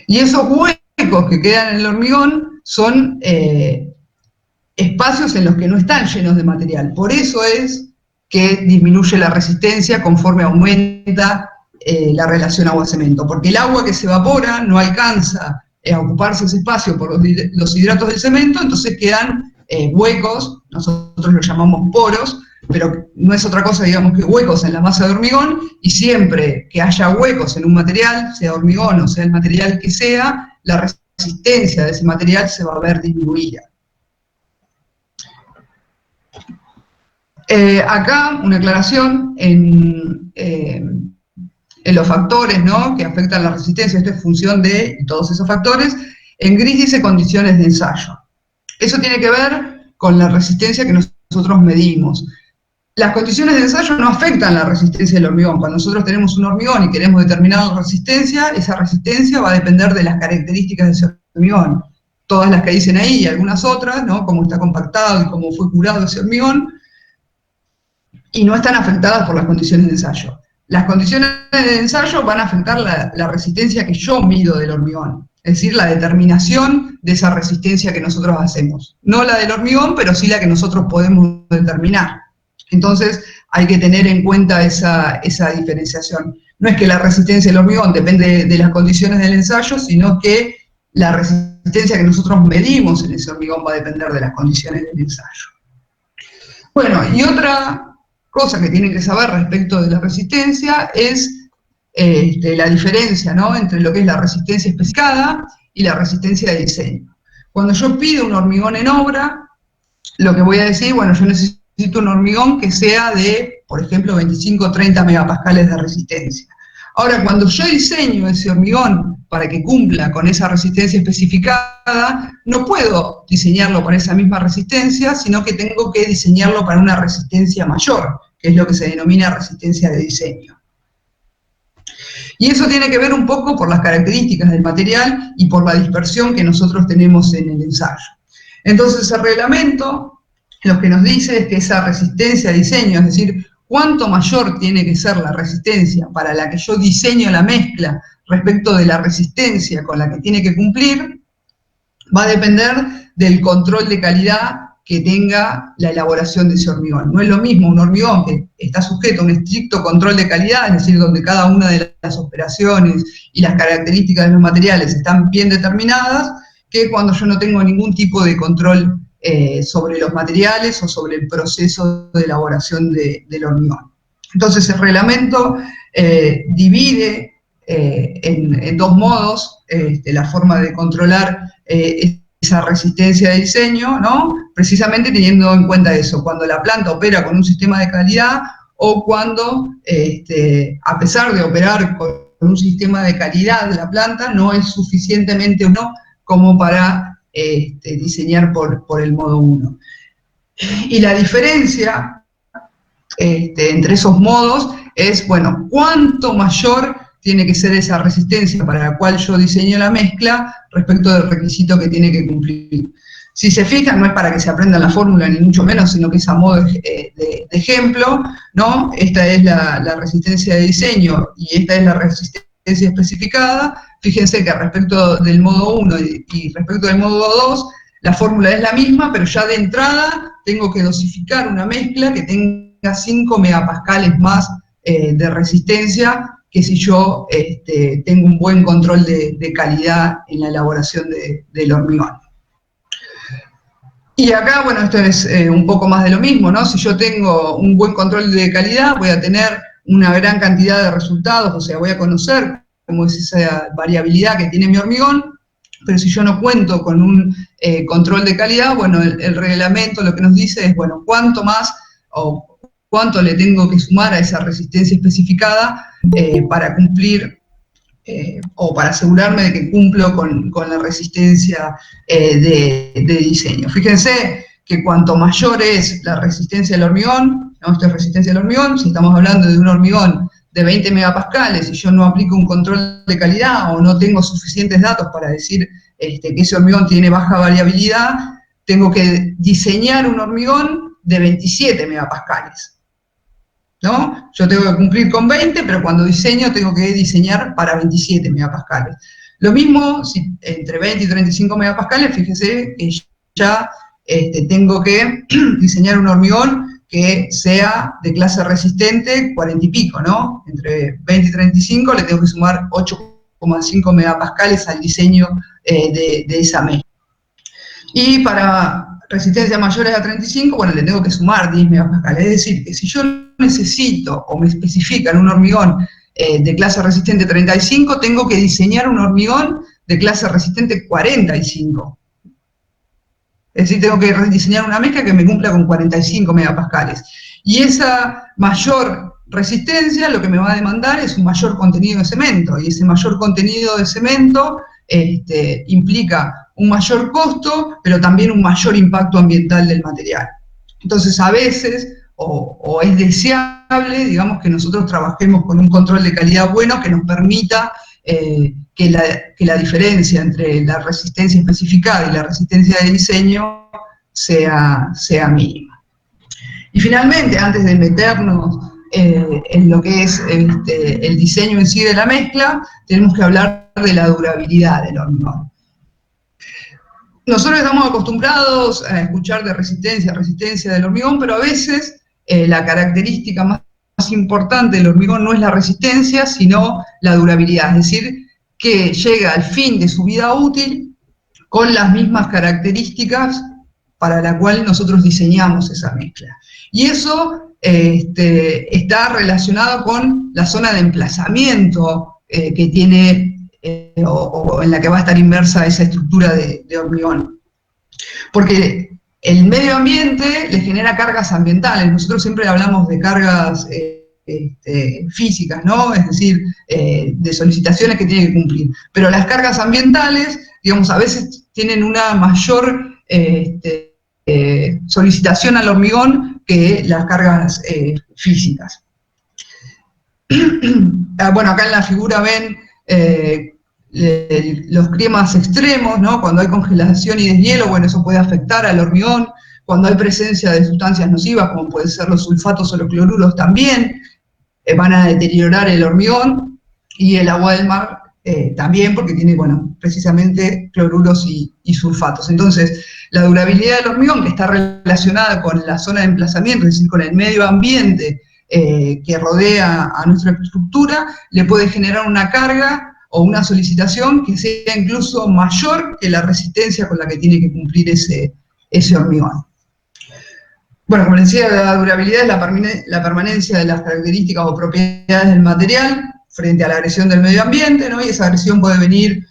Y esos huecos que quedan en el hormigón son espacios en los que no están llenos de material. Por eso es que disminuye la resistencia conforme aumenta la relación agua-cemento, porque el agua que se evapora no alcanza a ocuparse ese espacio por los hidratos del cemento, entonces quedan huecos, nosotros los llamamos poros, pero no es otra cosa, digamos, que huecos en la masa de hormigón, y siempre que haya huecos en un material, sea hormigón o sea el material que sea, la resistencia de ese material se va a ver disminuida. Acá una aclaración en los factores, ¿no?, que afectan la resistencia. Esto es función de todos esos factores. En gris dice condiciones de ensayo. Eso tiene que ver con la resistencia que nosotros medimos. Las condiciones de ensayo no afectan la resistencia del hormigón. Cuando nosotros tenemos un hormigón y queremos determinar la resistencia, esa resistencia va a depender de las características de ese hormigón. Todas las que dicen ahí y algunas otras, ¿no?, cómo está compactado y cómo fue curado ese hormigón, y no están afectadas por las condiciones de ensayo. Las condiciones de ensayo van a afectar la resistencia que yo mido del hormigón, es decir, la determinación de esa resistencia que nosotros hacemos. No la del hormigón, pero sí la que nosotros podemos determinar. Entonces hay que tener en cuenta esa diferenciación. No es que la resistencia del hormigón depende de las condiciones del ensayo, sino que la resistencia que nosotros medimos en ese hormigón va a depender de las condiciones del ensayo. Bueno, y otra cosa que tienen que saber respecto de la resistencia es la diferencia, ¿no?, entre lo que es la resistencia especificada y la resistencia de diseño. Cuando yo pido un hormigón en obra, lo que voy a decir, bueno, yo necesito un hormigón que sea de, por ejemplo, 25 o 30 megapascales de resistencia. Ahora, cuando yo diseño ese hormigón para que cumpla con esa resistencia especificada, no puedo diseñarlo para esa misma resistencia, sino que tengo que diseñarlo para una resistencia mayor, que es lo que se denomina resistencia de diseño. Y eso tiene que ver un poco por las características del material y por la dispersión que nosotros tenemos en el ensayo. Entonces el reglamento lo que nos dice es que esa resistencia de diseño, es decir, cuánto mayor tiene que ser la resistencia para la que yo diseño la mezcla respecto de la resistencia con la que tiene que cumplir, va a depender del control de calidad que tenga la elaboración de ese hormigón. No es lo mismo un hormigón que está sujeto a un estricto control de calidad, es decir, donde cada una de las operaciones y las características de los materiales están bien determinadas, que cuando yo no tengo ningún tipo de control sobre los materiales o sobre el proceso de elaboración del hormigón. Entonces el reglamento divide en dos modos la forma de controlar esa resistencia de diseño, ¿no? Precisamente teniendo en cuenta eso, cuando la planta opera con un sistema de calidad o cuando, a pesar de operar con un sistema de calidad de la planta, no es suficientemente uno como para diseñar por el modo 1. Y la diferencia entre esos modos es, bueno, cuánto mayor tiene que ser esa resistencia para la cual yo diseño la mezcla respecto del requisito que tiene que cumplir. Si se fijan, no es para que se aprendan la fórmula ni mucho menos, sino que es a modo de ejemplo, ¿no? Esta es la resistencia de diseño y esta es la resistencia especificada. Fíjense que respecto del modo 1 y respecto del modo 2, la fórmula es la misma, pero ya de entrada tengo que dosificar una mezcla que tenga 5 megapascales más de resistencia que si yo tengo un buen control de calidad en la elaboración del hormigón. Y acá, bueno, esto es un poco más de lo mismo, ¿no? Si yo tengo un buen control de calidad, voy a tener una gran cantidad de resultados, o sea, voy a conocer cómo es esa variabilidad que tiene mi hormigón, pero si yo no cuento con un control de calidad, bueno, el reglamento lo que nos dice es, bueno, cuánto más o cuánto le tengo que sumar a esa resistencia especificada para cumplir o para asegurarme de que cumplo con la resistencia de diseño. Fíjense que cuanto mayor es la resistencia del hormigón, ¿no? Esto es resistencia del hormigón, si estamos hablando de un hormigón de 20 megapascales y yo no aplico un control de calidad o no tengo suficientes datos para decir que ese hormigón tiene baja variabilidad, tengo que diseñar un hormigón de 27 megapascales. ¿No? Yo tengo que cumplir con 20, pero cuando diseño tengo que diseñar para 27 megapascales. Lo mismo, si entre 20 y 35 megapascales, fíjese que ya tengo que diseñar un hormigón que sea de clase resistente 40 y pico, ¿no? Entre 20 y 35 le tengo que sumar 8,5 megapascales al diseño de esa mezcla. Y para resistencias mayores a 35, bueno, le tengo que sumar 10 megapascales. Es decir, que si yo necesito o me especifican un hormigón de clase resistente 35, tengo que diseñar un hormigón de clase resistente 45. Es decir, tengo que diseñar una mezcla que me cumpla con 45 megapascales. Y esa mayor resistencia lo que me va a demandar es un mayor contenido de cemento. Y ese mayor contenido de cemento implica un mayor costo, pero también un mayor impacto ambiental del material. Entonces, a veces, o es deseable, digamos, que nosotros trabajemos con un control de calidad bueno que nos permita que la diferencia entre la resistencia especificada y la resistencia de diseño sea mínima. Y finalmente, antes de meternos en lo que es el diseño en sí de la mezcla, tenemos que hablar de la durabilidad del hormigón. Nosotros estamos acostumbrados a escuchar de resistencia del hormigón, pero a veces la característica más importante del hormigón no es la resistencia, sino la durabilidad, es decir, que llega al fin de su vida útil con las mismas características para la cual nosotros diseñamos esa mezcla. Y eso está relacionado con la zona de emplazamiento que tiene o en la que va a estar inmersa esa estructura de hormigón. Porque el medio ambiente le genera cargas ambientales. Nosotros siempre hablamos de cargas físicas, ¿no? Es decir, de solicitaciones que tiene que cumplir. Pero las cargas ambientales, digamos, a veces tienen una mayor solicitación al hormigón que las cargas físicas. Bueno, acá en la figura ven los climas extremos, ¿no? Cuando hay congelación y deshielo, bueno, eso puede afectar al hormigón. Cuando hay presencia de sustancias nocivas, como pueden ser los sulfatos o los cloruros, también van a deteriorar el hormigón, y el agua del mar también, porque tiene, bueno, precisamente cloruros y sulfatos. Entonces, la durabilidad del hormigón, que está relacionada con la zona de emplazamiento, es decir, con el medio ambiente que rodea a nuestra estructura, le puede generar una carga o una solicitación que sea incluso mayor que la resistencia con la que tiene que cumplir ese ese hormigón. Bueno, como les decía, la durabilidad es la permanencia de las características o propiedades del material frente a la agresión del medio ambiente, ¿no? Y esa agresión puede venir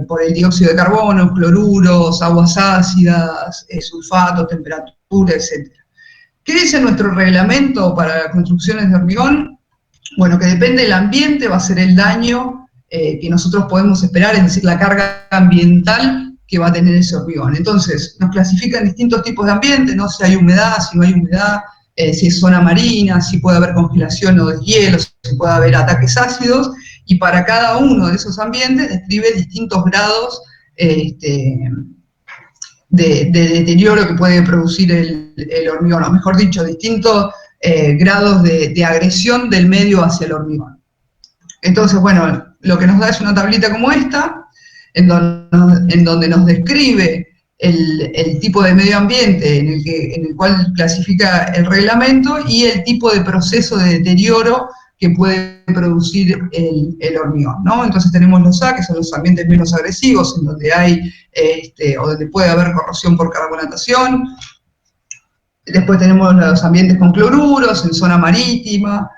por el dióxido de carbono, cloruros, aguas ácidas, sulfatos, temperatura, etc. ¿Qué dice nuestro reglamento para las construcciones de hormigón? Bueno, que depende del ambiente, va a ser el daño que nosotros podemos esperar, es decir, la carga ambiental que va a tener ese hormigón. Entonces, nos clasifican distintos tipos de ambiente, ¿no? Si hay humedad, si no hay humedad, si es zona marina, si puede haber congelación o deshielo, si puede haber ataques ácidos, y para cada uno de esos ambientes describe distintos grados de deterioro que puede producir el hormigón, o mejor dicho, distintos grados de agresión del medio hacia el hormigón. Entonces, bueno, lo que nos da es una tablita como esta, en donde nos describe el tipo de medio ambiente en el cual clasifica el reglamento y el tipo de proceso de deterioro que puede producir el hormigón, ¿no? Entonces tenemos los A, que son los ambientes menos agresivos, en donde hay, o donde puede haber corrosión por carbonatación. Después tenemos los ambientes con cloruros, en zona marítima,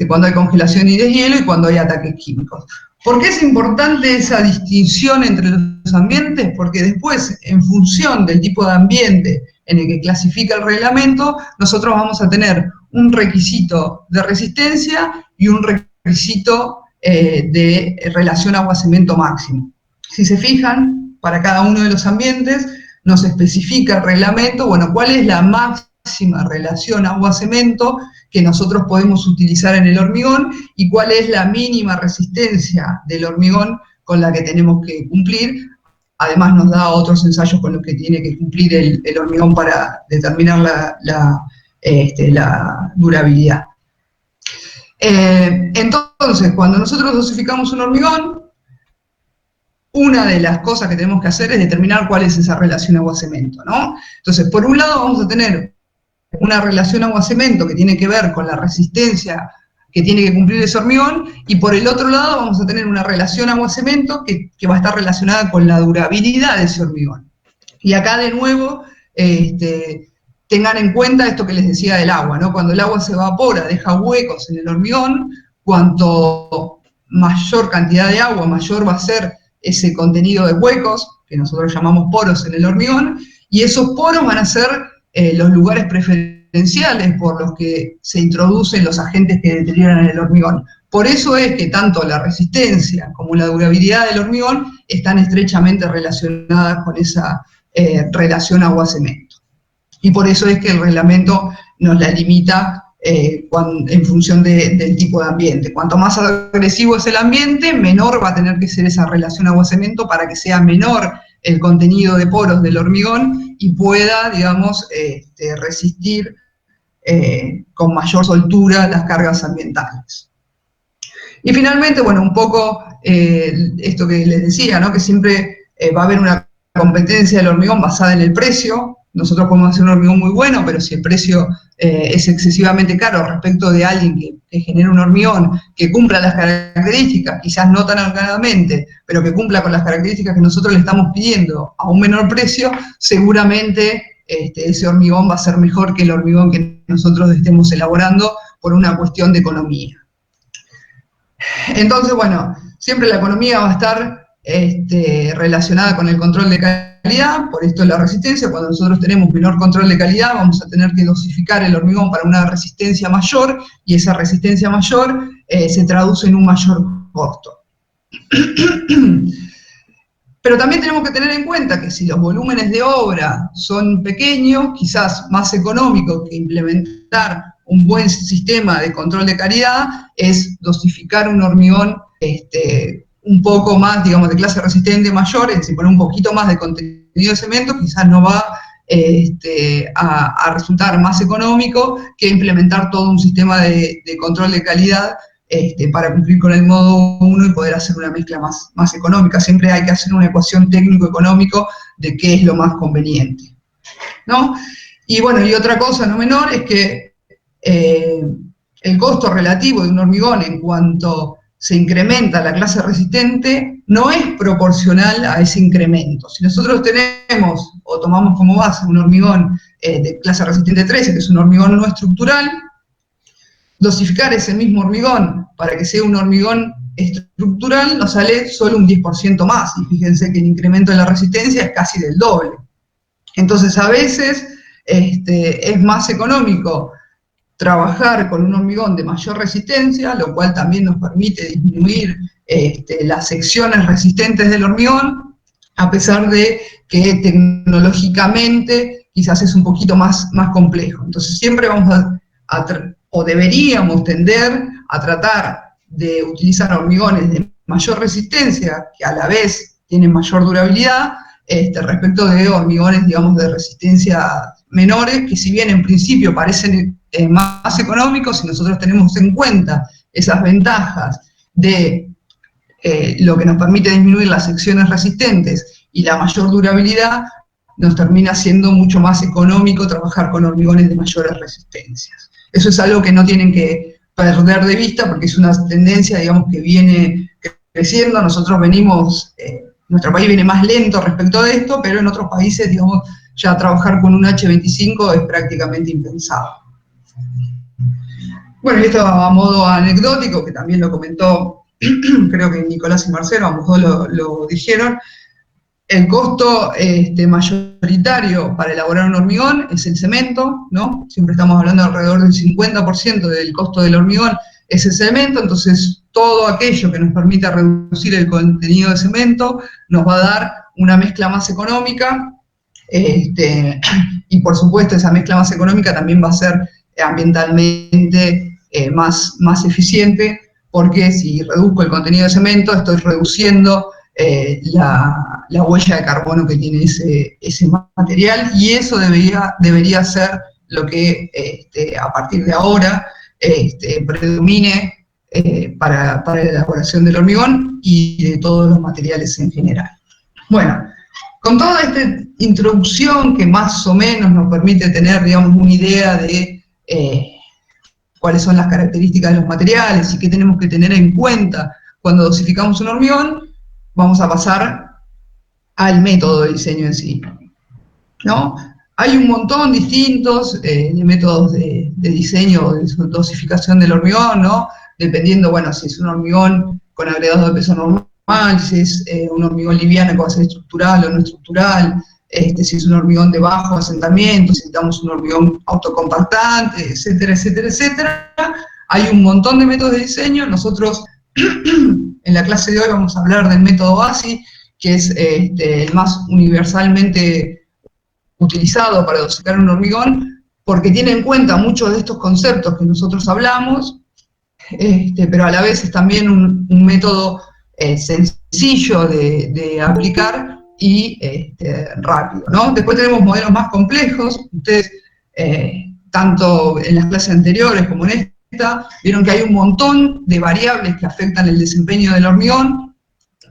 cuando hay congelación y deshielo y cuando hay ataques químicos. ¿Por qué es importante esa distinción entre los ambientes? Porque después, en función del tipo de ambiente en el que clasifica el reglamento, nosotros vamos a tener un requisito de resistencia y un requisito de relación agua-cemento máximo. Si se fijan, para cada uno de los ambientes nos especifica el reglamento, bueno, cuál es la máxima relación agua-cemento que nosotros podemos utilizar en el hormigón y cuál es la mínima resistencia del hormigón con la que tenemos que cumplir. Además nos da otros ensayos con los que tiene que cumplir el hormigón para determinar la durabilidad. Entonces, cuando nosotros dosificamos un hormigón, una de las cosas que tenemos que hacer es determinar cuál es esa relación agua-cemento, ¿no? Entonces, por un lado vamos a tener una relación agua-cemento que tiene que ver con la resistencia que tiene que cumplir ese hormigón, y por el otro lado vamos a tener una relación agua-cemento que va a estar relacionada con la durabilidad de ese hormigón. Y acá de nuevo, tengan en cuenta esto que les decía del agua, ¿no? Cuando el agua se evapora, deja huecos en el hormigón, cuanto mayor cantidad de agua, mayor va a ser ese contenido de huecos, que nosotros llamamos poros en el hormigón, y esos poros van a ser los lugares preferenciales por los que se introducen los agentes que deterioran el hormigón. Por eso es que tanto la resistencia como la durabilidad del hormigón están estrechamente relacionadas con esa relación agua-cemento. Y por eso es que el reglamento nos la limita en función del tipo de ambiente. Cuanto más agresivo es el ambiente, menor va a tener que ser esa relación agua-cemento para que sea menor el contenido de poros del hormigón y pueda, digamos, resistir con mayor soltura las cargas ambientales. Y finalmente, bueno, un poco esto que les decía, ¿no? Que siempre va a haber una competencia del hormigón basada en el precio. Nosotros podemos hacer un hormigón muy bueno, pero si el precio es excesivamente caro respecto de alguien que genera un hormigón que cumpla las características, quizás no tan holgadamente, pero que cumpla con las características que nosotros le estamos pidiendo a un menor precio, seguramente ese hormigón va a ser mejor que el hormigón que nosotros estemos elaborando por una cuestión de economía. Entonces, bueno, siempre la economía va a estar relacionada con el control de calidad, por esto la resistencia. Cuando nosotros tenemos menor control de calidad, vamos a tener que dosificar el hormigón para una resistencia mayor, y esa resistencia mayor se traduce en un mayor costo. Pero también tenemos que tener en cuenta que si los volúmenes de obra son pequeños, quizás más económico que implementar un buen sistema de control de calidad es dosificar un hormigón un poco más, digamos, de clase resistente mayor, es decir, poner un poquito más de contenido de cemento, quizás no va a resultar más económico que implementar todo un sistema de control de calidad para cumplir con el modo 1 y poder hacer una mezcla más económica. Siempre hay que hacer una ecuación técnico-económico de qué es lo más conveniente, ¿no? Y bueno, y otra cosa no menor es que el costo relativo de un hormigón en cuanto se incrementa la clase resistente, no es proporcional a ese incremento. Si nosotros tenemos, o tomamos como base un hormigón de clase resistente 13, que es un hormigón no estructural, dosificar ese mismo hormigón para que sea un hormigón estructural nos sale solo un 10% más, y fíjense que el incremento de la resistencia es casi del doble. Entonces a veces es más económico trabajar con un hormigón de mayor resistencia, lo cual también nos permite disminuir las secciones resistentes del hormigón, a pesar de que tecnológicamente quizás es un poquito más complejo. Entonces siempre vamos o deberíamos tender a tratar de utilizar hormigones de mayor resistencia, que a la vez tienen mayor durabilidad, respecto de hormigones, digamos, de resistencia menores, que si bien en principio parecen más económicos, si nosotros tenemos en cuenta esas ventajas de lo que nos permite disminuir las secciones resistentes y la mayor durabilidad, nos termina siendo mucho más económico trabajar con hormigones de mayores resistencias. Eso es algo que no tienen que perder de vista, porque es una tendencia, digamos, que viene creciendo. Nosotros venimos, nuestro país viene más lento respecto de esto, pero en otros países, digamos, ya trabajar con un H25 es prácticamente impensado. Bueno, y esto a modo anecdótico, que también lo comentó, creo que Nicolás y Marcelo, ambos dos lo dijeron, el costo mayoritario para elaborar un hormigón es el cemento, ¿no? Siempre estamos hablando de alrededor del 50% del costo del hormigón es el cemento, entonces todo aquello que nos permita reducir el contenido de cemento nos va a dar una mezcla más económica, y por supuesto esa mezcla más económica también va a ser ambientalmente más eficiente, porque si reduzco el contenido de cemento estoy reduciendo la huella de carbono que tiene ese material, y eso debería ser lo que a partir de ahora predomine para la elaboración del hormigón y de todos los materiales en general. Bueno, con toda esta introducción que más o menos nos permite tener, digamos, una idea de cuáles son las características de los materiales y qué tenemos que tener en cuenta cuando dosificamos un hormigón, vamos a pasar al método de diseño en sí, ¿no? Hay un montón distintos de métodos de diseño o de dosificación del hormigón, ¿no? Dependiendo, bueno, si es un hormigón con agregados de peso normal, si es un hormigón liviano que va a ser estructural o no estructural, si es un hormigón de bajo asentamiento, si necesitamos un hormigón autocompactante, etcétera, etcétera, etcétera. Hay un montón de métodos de diseño. Nosotros en la clase de hoy vamos a hablar del método BASI, que es el más universalmente utilizado para dosificar un hormigón, porque tiene en cuenta muchos de estos conceptos que nosotros hablamos, pero a la vez es también un método sencillo de aplicar y rápido, ¿no? Después tenemos modelos más complejos. Ustedes, tanto en las clases anteriores como en esta, vieron que hay un montón de variables que afectan el desempeño del hormigón,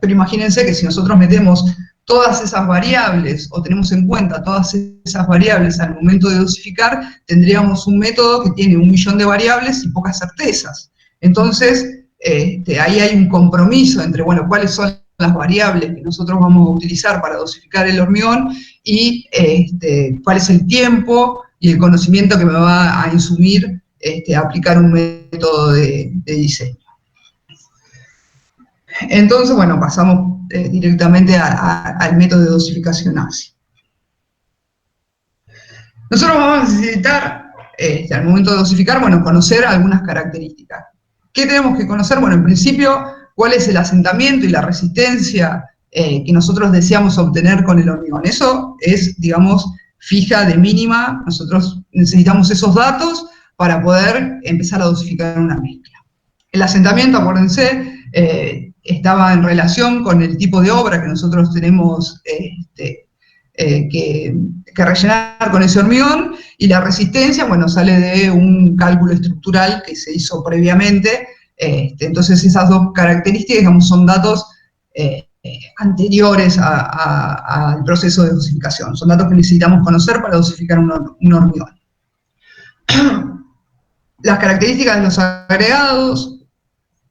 pero imagínense que si nosotros metemos todas esas variables, o tenemos en cuenta todas esas variables al momento de dosificar, tendríamos un método que tiene 1.000.000 de variables y pocas certezas. Entonces, ahí hay un compromiso entre, bueno, cuáles son las variables que nosotros vamos a utilizar para dosificar el hormigón y cuál es el tiempo y el conocimiento que me va a insumir aplicar un método de diseño. Entonces, bueno, pasamos directamente al método de dosificación ASI. Nosotros vamos a necesitar, al momento de dosificar, bueno, conocer algunas características. ¿Qué tenemos que conocer? Bueno, en principio, cuál es el asentamiento y la resistencia que nosotros deseamos obtener con el hormigón. Eso es, digamos, fija de mínima. Nosotros necesitamos esos datos para poder empezar a dosificar una mezcla. El asentamiento, acuérdense, estaba en relación con el tipo de obra que nosotros tenemos que rellenar con ese hormigón, y la resistencia, bueno, sale de un cálculo estructural que se hizo previamente. Entonces esas dos características, digamos, son datos anteriores al proceso de dosificación, son datos que necesitamos conocer para dosificar un hormigón. Las características de los agregados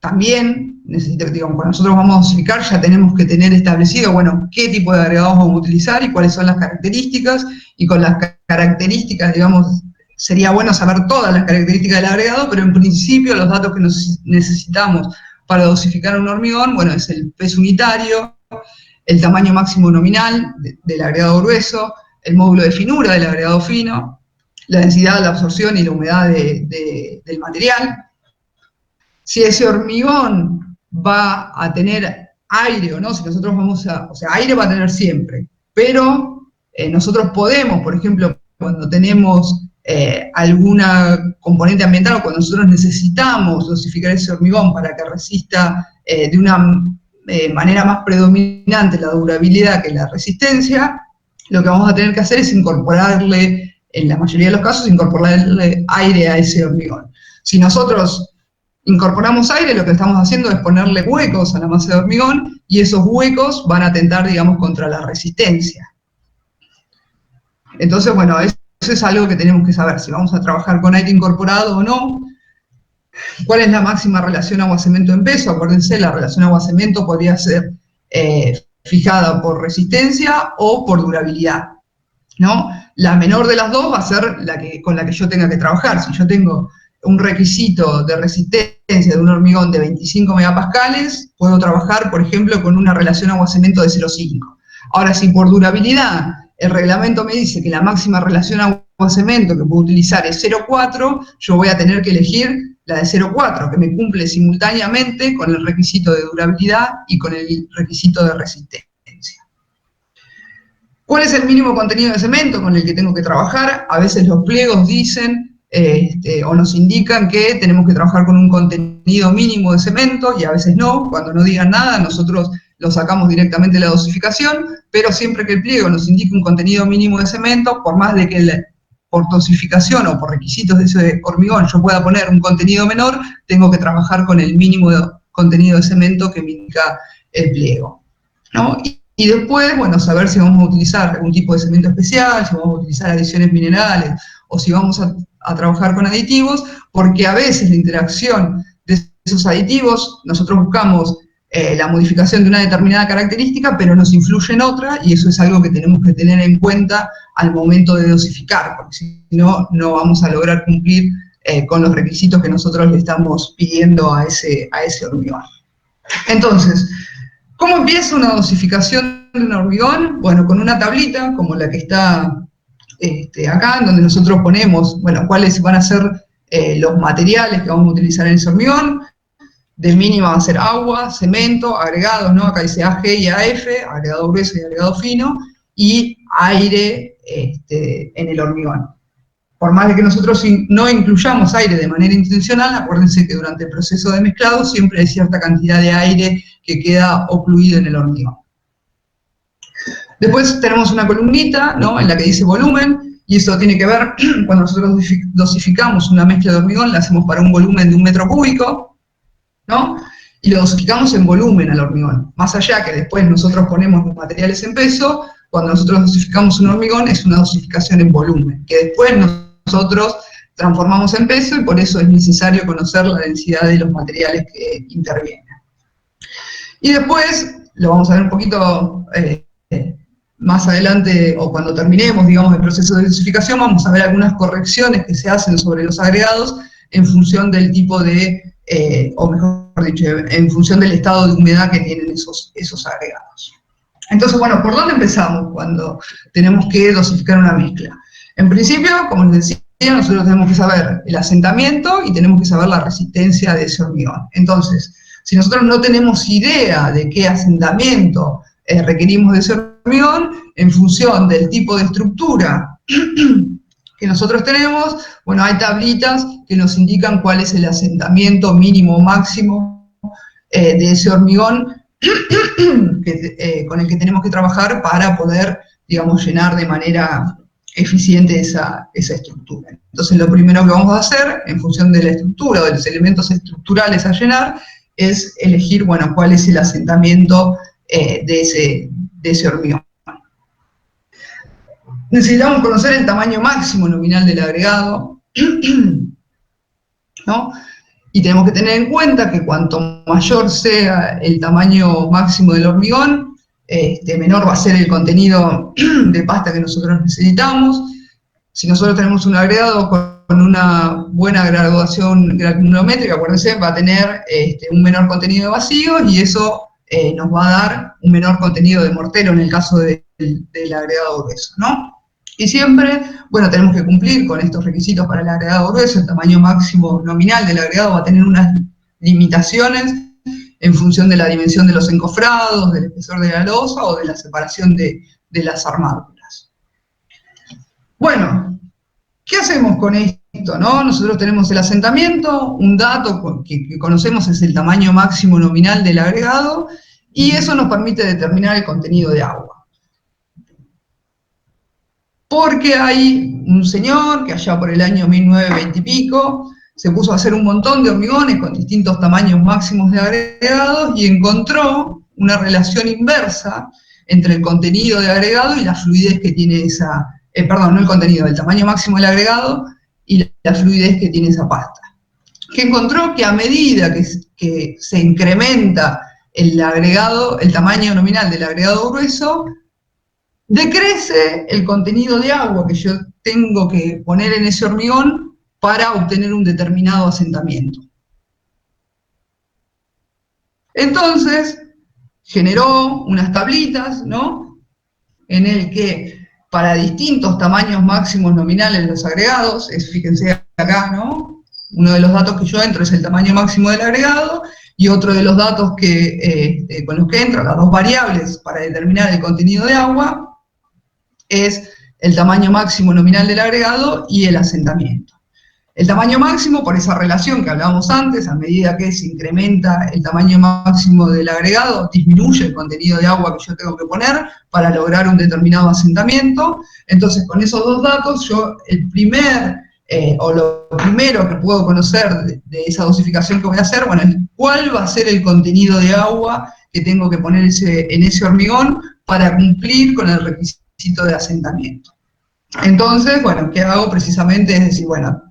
también digamos, cuando nosotros vamos a dosificar ya tenemos que tener establecido, bueno, qué tipo de agregados vamos a utilizar y cuáles son las características, y con las características, digamos, sería bueno saber todas las características del agregado, pero en principio los datos que necesitamos para dosificar un hormigón, bueno, es el peso unitario, el tamaño máximo nominal del agregado grueso, el módulo de finura del agregado fino, la densidad, la absorción y la humedad del material. Si ese hormigón va a tener aire o no, si nosotros vamos a, o sea, aire va a tener siempre, pero nosotros podemos, por ejemplo, cuando tenemos alguna componente ambiental o cuando nosotros necesitamos dosificar ese hormigón para que resista de una manera más predominante la durabilidad que la resistencia, lo que vamos a tener que hacer es incorporarle, en la mayoría de los casos, incorporarle aire a ese hormigón. Si nosotros incorporamos aire, lo que estamos haciendo es ponerle huecos a la masa de hormigón, y esos huecos van a atentar, digamos, contra la resistencia. Entonces, bueno, eso es algo que tenemos que saber, si vamos a trabajar con aire incorporado o no. ¿Cuál es la máxima relación agua-cemento en peso? Acuérdense, la relación agua-cemento podría ser fijada por resistencia o por durabilidad, ¿no? La menor de las dos va a ser con la que yo tenga que trabajar. Si yo tengo un requisito de resistencia de un hormigón de 25 megapascales, puedo trabajar, por ejemplo, con una relación agua-cemento de 0,5. Ahora, si por durabilidad el reglamento me dice que la máxima relación agua-cemento que puedo utilizar es 0,4, yo voy a tener que elegir la de 0,4, que me cumple simultáneamente con el requisito de durabilidad y con el requisito de resistencia. ¿Cuál es el mínimo contenido de cemento con el que tengo que trabajar? A veces los pliegos dicen o nos indican que tenemos que trabajar con un contenido mínimo de cemento, y a veces no. Cuando no digan nada, nosotros lo sacamos directamente de la dosificación, pero siempre que el pliego nos indique un contenido mínimo de cemento, por más de que por dosificación o por requisitos de ese hormigón yo pueda poner un contenido menor, tengo que trabajar con el mínimo de contenido de cemento que me indica el pliego, ¿no? Y después, bueno, saber si vamos a utilizar algún tipo de cemento especial, si vamos a utilizar adiciones minerales, o si vamos a trabajar con aditivos, porque a veces la interacción de esos aditivos, nosotros buscamos la modificación de una determinada característica, pero nos influye en otra, y eso es algo que tenemos que tener en cuenta al momento de dosificar, porque si no, no vamos a lograr cumplir con los requisitos que nosotros le estamos pidiendo a ese hormigón. Entonces, ¿cómo empieza una dosificación de un hormigón? Bueno, con una tablita, como la que está acá, en donde nosotros ponemos, bueno, cuáles van a ser los materiales que vamos a utilizar en ese hormigón. De mínima va a ser agua, cemento, agregados, ¿no? Acá dice AG y AF, agregado grueso y agregado fino, y aire en el hormigón. Por más de que nosotros no incluyamos aire de manera intencional, acuérdense que durante el proceso de mezclado siempre hay cierta cantidad de aire que queda ocluido en el hormigón. Después tenemos una columnita, ¿no?, en la que dice volumen, y eso tiene que ver, cuando nosotros dosificamos una mezcla de hormigón, la hacemos para un volumen de 1 metro cúbico, ¿no? Y lo dosificamos en volumen al hormigón. Más allá que después nosotros ponemos los materiales en peso, cuando nosotros dosificamos un hormigón es una dosificación en volumen, que después nosotros transformamos en peso, y por eso es necesario conocer la densidad de los materiales que intervienen. Y después, lo vamos a ver un poquito más adelante, o cuando terminemos, digamos, el proceso de dosificación, vamos a ver algunas correcciones que se hacen sobre los agregados en función del tipo de, o mejor dicho, en función del estado de humedad que tienen esos agregados. Entonces, bueno, ¿por dónde empezamos cuando tenemos que dosificar una mezcla? En principio, como les decía, nosotros tenemos que saber el asentamiento y tenemos que saber la resistencia de ese hormigón. Entonces, si nosotros no tenemos idea de qué asentamiento requerimos de ese hormigón, en función del tipo de estructura que nosotros tenemos, bueno, hay tablitas que nos indican cuál es el asentamiento mínimo o máximo de ese hormigón con el que tenemos que trabajar para poder, digamos, llenar de manera eficiente esa estructura. Entonces, lo primero que vamos a hacer, en función de la estructura o de los elementos estructurales a llenar, es elegir, bueno, cuál es el asentamiento de ese hormigón. Necesitamos conocer el tamaño máximo nominal del agregado, ¿no? Y tenemos que tener en cuenta que cuanto mayor sea el tamaño máximo del hormigón, menor va a ser el contenido de pasta que nosotros necesitamos. Si nosotros tenemos un agregado con una buena graduación granulométrica, acuérdense, va a tener un menor contenido de vacíos y eso nos va a dar un menor contenido de mortero en el caso del agregado grueso, ¿no? Y siempre, bueno, tenemos que cumplir con estos requisitos para el agregado grueso. El tamaño máximo nominal del agregado va a tener unas limitaciones en función de la dimensión de los encofrados, del espesor de la losa o de la separación de las armaduras. Bueno, ¿qué hacemos con esto, no? Nosotros tenemos el asentamiento, un dato que conocemos es el tamaño máximo nominal del agregado, y eso nos permite determinar el contenido de agua. Porque hay un señor que allá por el año 1920 y pico se puso a hacer un montón de hormigones con distintos tamaños máximos de agregados y encontró una relación inversa entre el contenido de agregado y la fluidez que tiene esa, perdón, no el contenido, el tamaño máximo del agregado y la fluidez que tiene esa pasta. Que encontró que a medida que se incrementa el agregado, el tamaño nominal del agregado grueso, decrece el contenido de agua que yo tengo que poner en ese hormigón para obtener un determinado asentamiento. Entonces, generó unas tablitas, ¿no? En el que para distintos tamaños máximos nominales de los agregados, fíjense acá, ¿no? Uno de los datos que yo entro es el tamaño máximo del agregado, y otro de los datos con los que entro, las dos variables para determinar el contenido de agua, es el tamaño máximo nominal del agregado y el asentamiento. El tamaño máximo, por esa relación que hablábamos antes, a medida que se incrementa el tamaño máximo del agregado, disminuye el contenido de agua que yo tengo que poner para lograr un determinado asentamiento. Entonces, con esos dos datos, yo lo primero que puedo conocer de esa dosificación que voy a hacer, bueno, es cuál va a ser el contenido de agua que tengo que poner en ese hormigón para cumplir con el requisito de asentamiento. Entonces, bueno, ¿qué hago precisamente? Es decir, bueno,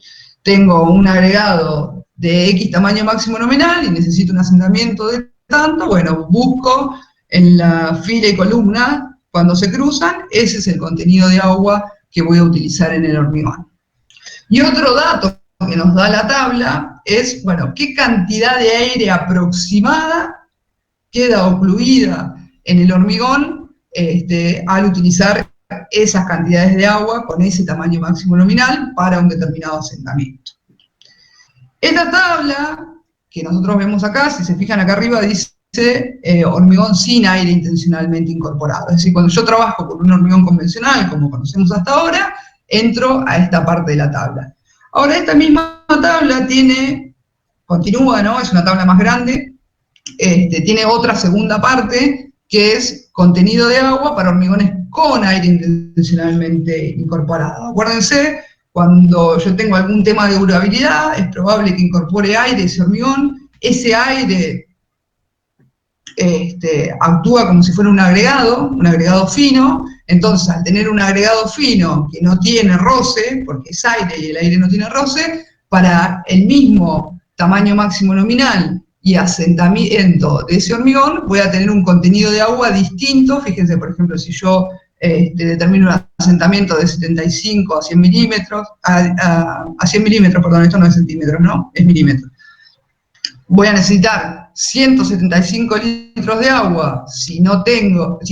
tengo un agregado de X tamaño máximo nominal y necesito un asentamiento de tanto, bueno, busco en la fila y columna, cuando se cruzan, ese es el contenido de agua que voy a utilizar en el hormigón. Y otro dato que nos da la tabla es, bueno, qué cantidad de aire aproximada queda ocluida en el hormigón al utilizar esas cantidades de agua con ese tamaño máximo nominal para un determinado asentamiento. Esta tabla que nosotros vemos acá, si se fijan acá arriba, dice hormigón sin aire intencionalmente incorporado. Es decir, cuando yo trabajo con un hormigón convencional, como conocemos hasta ahora, entro a esta parte de la tabla. Ahora, esta misma tabla continúa, ¿no? Es una tabla más grande, tiene otra segunda parte, que es contenido de agua para hormigones con aire intencionalmente incorporado. Acuérdense, cuando yo tengo algún tema de durabilidad, es probable que incorpore aire ese hormigón, ese aire actúa como si fuera un agregado fino. Entonces, al tener un agregado fino que no tiene roce, porque es aire y el aire no tiene roce, para el mismo tamaño máximo nominal y asentamiento de ese hormigón, voy a tener un contenido de agua distinto. Fíjense, por ejemplo, si yo determino un asentamiento de 75 a 100 milímetros, a 100 milímetros, perdón, esto no es centímetros, ¿no? Es milímetros. Voy a necesitar 175 litros de agua si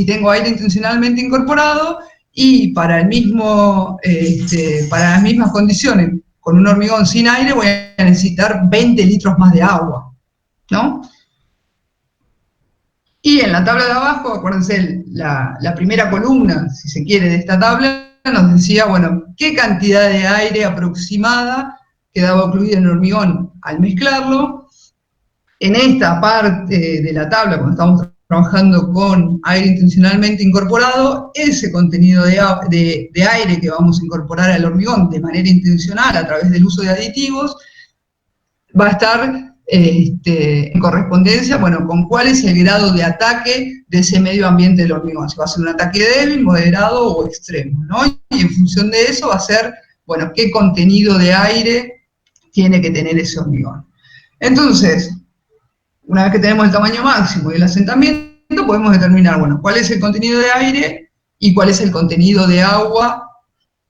tengo aire intencionalmente incorporado, y para las mismas condiciones, con un hormigón sin aire, voy a necesitar 20 litros más de agua, ¿no? Y en la tabla de abajo, acuérdense, la primera columna, si se quiere, de esta tabla, nos decía, bueno, qué cantidad de aire aproximada quedaba ocluida en el hormigón al mezclarlo. En esta parte de la tabla, cuando estamos trabajando con aire intencionalmente incorporado, ese contenido de aire que vamos a incorporar al hormigón de manera intencional a través del uso de aditivos, va a estar en correspondencia, bueno, con cuál es el grado de ataque de ese medio ambiente del hormigón. Si va a ser un ataque débil, moderado o extremo, ¿no? Y en función de eso va a ser, bueno, qué contenido de aire tiene que tener ese hormigón. Entonces, una vez que tenemos el tamaño máximo y el asentamiento, podemos determinar, bueno, cuál es el contenido de aire y cuál es el contenido de agua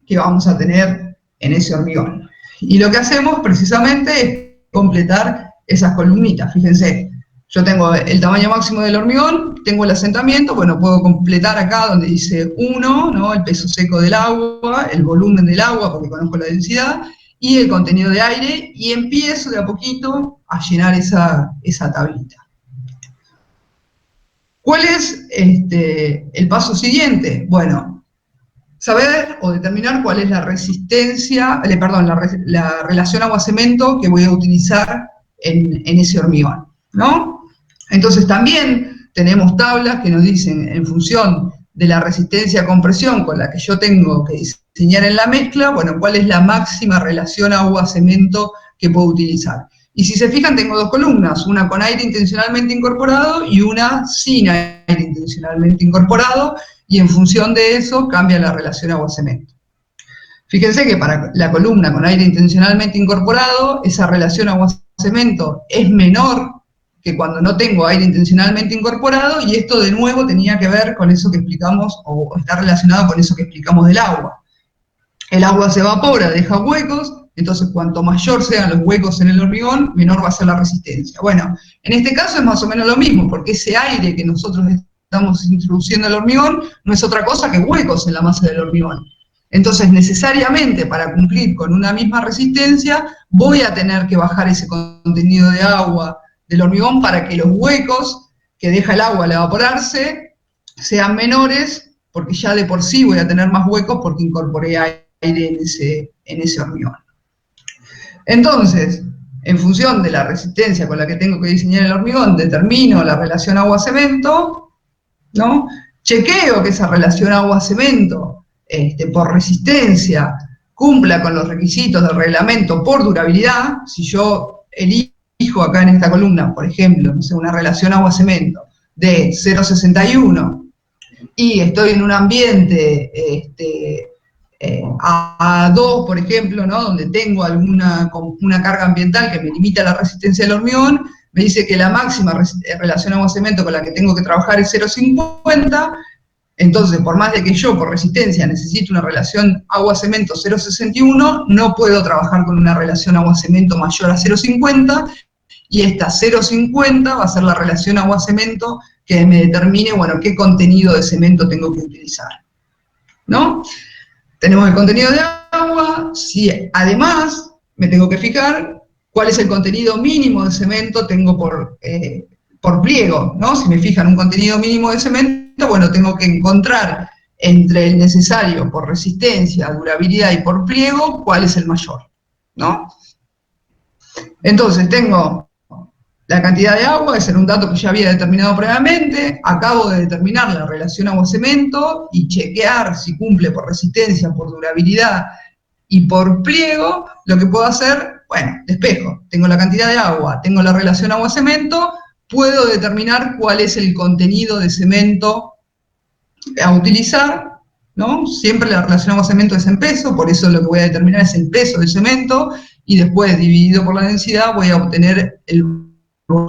que vamos a tener en ese hormigón. Y lo que hacemos precisamente es completar esas columnitas. Fíjense, yo tengo el tamaño máximo del hormigón, tengo el asentamiento, bueno, puedo completar acá donde dice 1, ¿no? El peso seco del agua, el volumen del agua, porque conozco la densidad, y el contenido de aire, y empiezo de a poquito a llenar esa tablita. ¿Cuál es el paso siguiente? Bueno, saber o determinar cuál es la resistencia, la relación agua-cemento que voy a utilizar en ese hormigón, ¿no? Entonces también tenemos tablas que nos dicen, en función de la resistencia a compresión con la que yo tengo que diseñar en la mezcla, bueno, cuál es la máxima relación agua-cemento que puedo utilizar. Y si se fijan, tengo dos columnas, una con aire intencionalmente incorporado y una sin aire intencionalmente incorporado, y en función de eso cambia la relación agua-cemento. Fíjense que para la columna con aire intencionalmente incorporado, esa relación agua-cemento es menor que cuando no tengo aire intencionalmente incorporado, y esto de nuevo tenía que ver con eso que explicamos, o está relacionado con eso que explicamos del agua. El agua se evapora, deja huecos, entonces cuanto mayor sean los huecos en el hormigón, menor va a ser la resistencia. Bueno, en este caso es más o menos lo mismo, porque ese aire que nosotros estamos introduciendo al hormigón no es otra cosa que huecos en la masa del hormigón. Entonces, necesariamente, para cumplir con una misma resistencia, voy a tener que bajar ese contenido de agua del hormigón para que los huecos que deja el agua al evaporarse sean menores, porque ya de por sí voy a tener más huecos porque incorporé aire en ese hormigón. Entonces, en función de la resistencia con la que tengo que diseñar el hormigón, determino la relación agua-cemento, ¿no? Chequeo que esa relación agua-cemento por resistencia cumpla con los requisitos del reglamento por durabilidad. Si yo elijo acá en esta columna, por ejemplo, no sé, una relación agua-cemento de 0,61 y estoy en un ambiente A2, por ejemplo, ¿no? Donde tengo una carga ambiental que me limita la resistencia del hormigón, me dice que la máxima relación agua-cemento con la que tengo que trabajar es 0,50, entonces por más de que yo por resistencia necesite una relación agua-cemento 0,61, no puedo trabajar con una relación agua-cemento mayor a 0,50, y esta 0,50 va a ser la relación agua-cemento que me determine, bueno, qué contenido de cemento tengo que utilizar, ¿no? Tenemos el contenido de agua, si además me tengo que fijar cuál es el contenido mínimo de cemento tengo por pliego, ¿no? Si me fijan un contenido mínimo de cemento, bueno, tengo que encontrar entre el necesario por resistencia, durabilidad y por pliego, cuál es el mayor, ¿no? Entonces tengo la cantidad de agua, ese era un dato que ya había determinado previamente, acabo de determinar la relación agua-cemento y chequear si cumple por resistencia, por durabilidad y por pliego. Lo que puedo hacer, bueno, despejo, tengo la cantidad de agua, tengo la relación agua-cemento, puedo determinar cuál es el contenido de cemento a utilizar, ¿no? Siempre la relación agua-cemento es en peso, por eso lo que voy a determinar es el peso del cemento, y después dividido por la densidad voy a obtener el...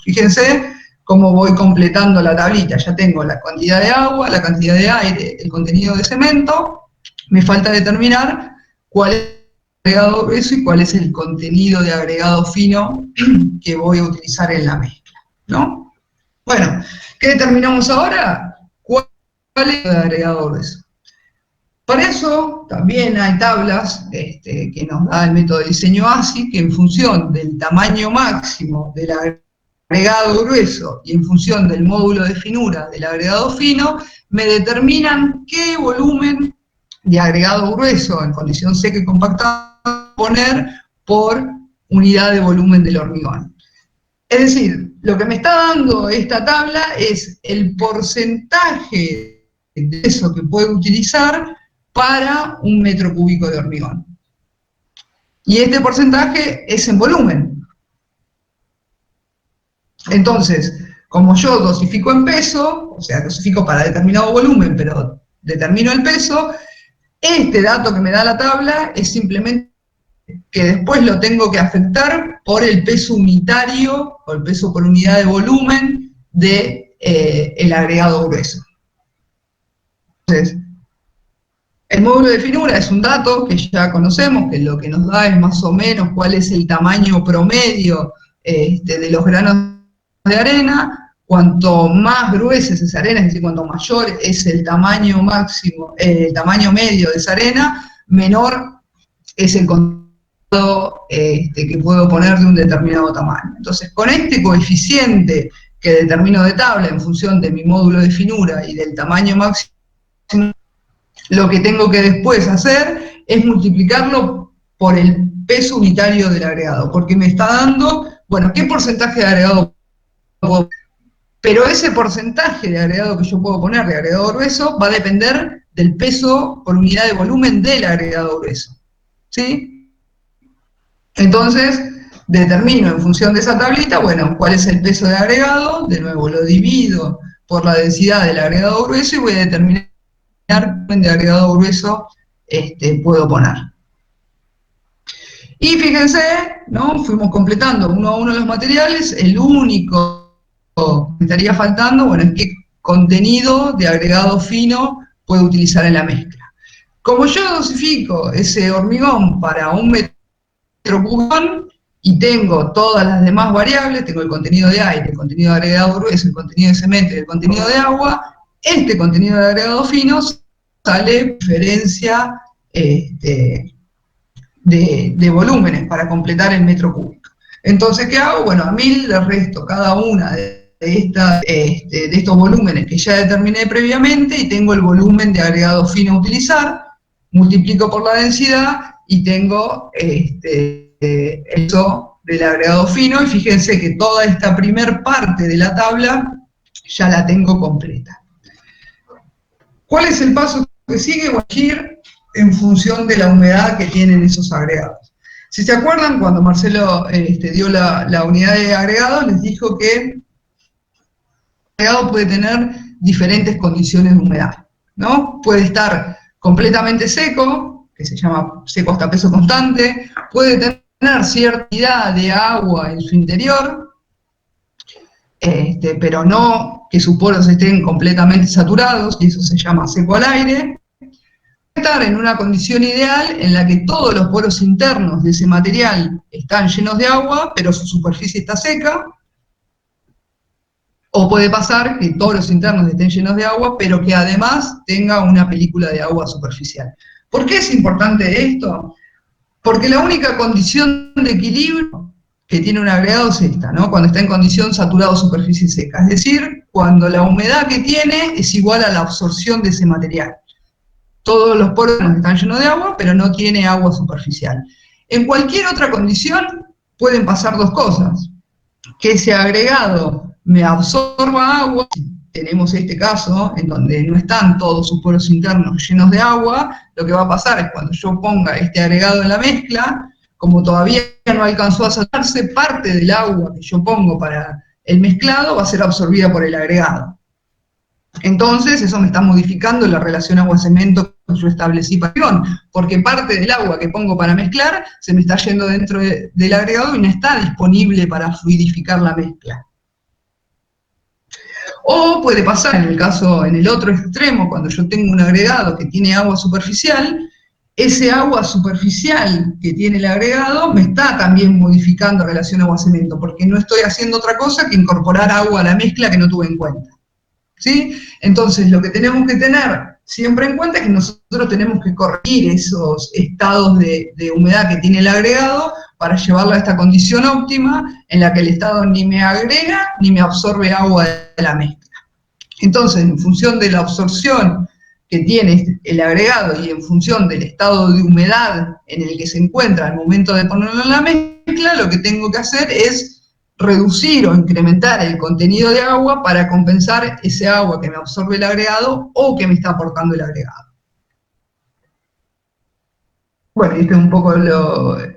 Fíjense cómo voy completando la tablita, ya tengo la cantidad de agua, la cantidad de aire, el contenido de cemento, me falta determinar cuál es el agregado grueso y cuál es el contenido de agregado fino que voy a utilizar en la mezcla, ¿no? Bueno, ¿qué determinamos ahora? ¿Cuál es el agregado grueso? Para eso también hay tablas que nos da el método de diseño ASI, que en función del tamaño máximo del agregado grueso y en función del módulo de finura del agregado fino, me determinan qué volumen de agregado grueso en condición seca y compactada poner por unidad de volumen del hormigón. Es decir, lo que me está dando esta tabla es el porcentaje de eso que puedo utilizar para un metro cúbico de hormigón. Y este porcentaje es en volumen. Entonces, como yo dosifico en peso, o sea, dosifico para determinado volumen, pero determino el peso, este dato que me da la tabla es simplemente que después lo tengo que afectar por el peso unitario, o el peso por unidad de volumen de el agregado grueso. Entonces, el módulo de finura es un dato que ya conocemos, que lo que nos da es más o menos cuál es el tamaño promedio de los granos de arena. Cuanto más gruesa es esa arena, es decir, cuanto mayor es el tamaño máximo, el tamaño medio de esa arena, menor es el contenido que puedo poner de un determinado tamaño. Entonces, con este coeficiente que determino de tabla en función de mi módulo de finura y del tamaño máximo, lo que tengo que después hacer es multiplicarlo por el peso unitario del agregado, porque me está dando, bueno, ¿qué porcentaje de agregado puedo poner? Pero ese porcentaje de agregado que yo puedo poner, de agregado grueso, va a depender del peso por unidad de volumen del agregado grueso. ¿Sí? Entonces, determino en función de esa tablita, bueno, cuál es el peso de agregado, de nuevo lo divido por la densidad del agregado grueso y voy a determinar qué volumen de agregado grueso puedo poner. Y fíjense, ¿no? Fuimos completando uno a uno los materiales, el único que me estaría faltando, bueno, es qué contenido de agregado fino puedo utilizar en la mezcla. Como yo dosifico ese hormigón para un metro cúbico y tengo todas las demás variables, tengo el contenido de aire, el contenido de agregado grueso, el contenido de cemento y el contenido de agua, este contenido de agregado fino sale diferencia de volúmenes para completar el metro cúbico. Entonces, ¿qué hago? Bueno, a 1000 le resto cada una de estos volúmenes que ya determiné previamente y tengo el volumen de agregado fino a utilizar, multiplico por la densidad y tengo eso del agregado fino, y fíjense que toda esta primer parte de la tabla ya la tengo completa. ¿Cuál es el paso que sigue? Voy a ir en función de la humedad que tienen esos agregados. Si se acuerdan, cuando Marcelo dio la unidad de agregado, les dijo que el agregado puede tener diferentes condiciones de humedad, ¿no? Puede estar completamente seco, que se llama seco hasta peso constante, puede tener cierta cantidad de agua en su interior, pero no que sus poros estén completamente saturados, y eso se llama seco al aire. Estar en una condición ideal en la que todos los poros internos de ese material están llenos de agua, pero su superficie está seca. O puede pasar que todos los internos estén llenos de agua, pero que además tenga una película de agua superficial. ¿Por qué es importante esto? Porque la única condición de equilibrio que tiene un agregado es esta, ¿no? Cuando está en condición saturado superficie seca. Es decir, cuando la humedad que tiene es igual a la absorción de ese material. Todos los poros están llenos de agua, pero no tiene agua superficial. En cualquier otra condición pueden pasar dos cosas. Que ese agregado me absorba agua, tenemos este caso en donde no están todos sus poros internos llenos de agua, lo que va a pasar es cuando yo ponga este agregado en la mezcla, como todavía no alcanzó a saturarse, parte del agua que yo pongo para el mezclado va a ser absorbida por el agregado. Entonces, eso me está modificando la relación agua-cemento que yo establecí para el hormigón, porque parte del agua que pongo para mezclar se me está yendo dentro del agregado y no está disponible para fluidificar la mezcla. O puede pasar en el otro extremo, cuando yo tengo un agregado que tiene agua superficial, ese agua superficial que tiene el agregado me está también modificando la relación agua-cemento, porque no estoy haciendo otra cosa que incorporar agua a la mezcla que no tuve en cuenta. ¿Sí? Entonces, lo que tenemos que tener siempre en cuenta es que nosotros tenemos que corregir esos estados de humedad que tiene el agregado para llevarlo a esta condición óptima en la que el estado ni me agrega ni me absorbe agua de la mezcla. Entonces, en función de la absorción que tiene el agregado y en función del estado de humedad en el que se encuentra al momento de ponerlo en la mezcla, lo que tengo que hacer es reducir o incrementar el contenido de agua para compensar ese agua que me absorbe el agregado o que me está aportando el agregado. Bueno, y esto es un poco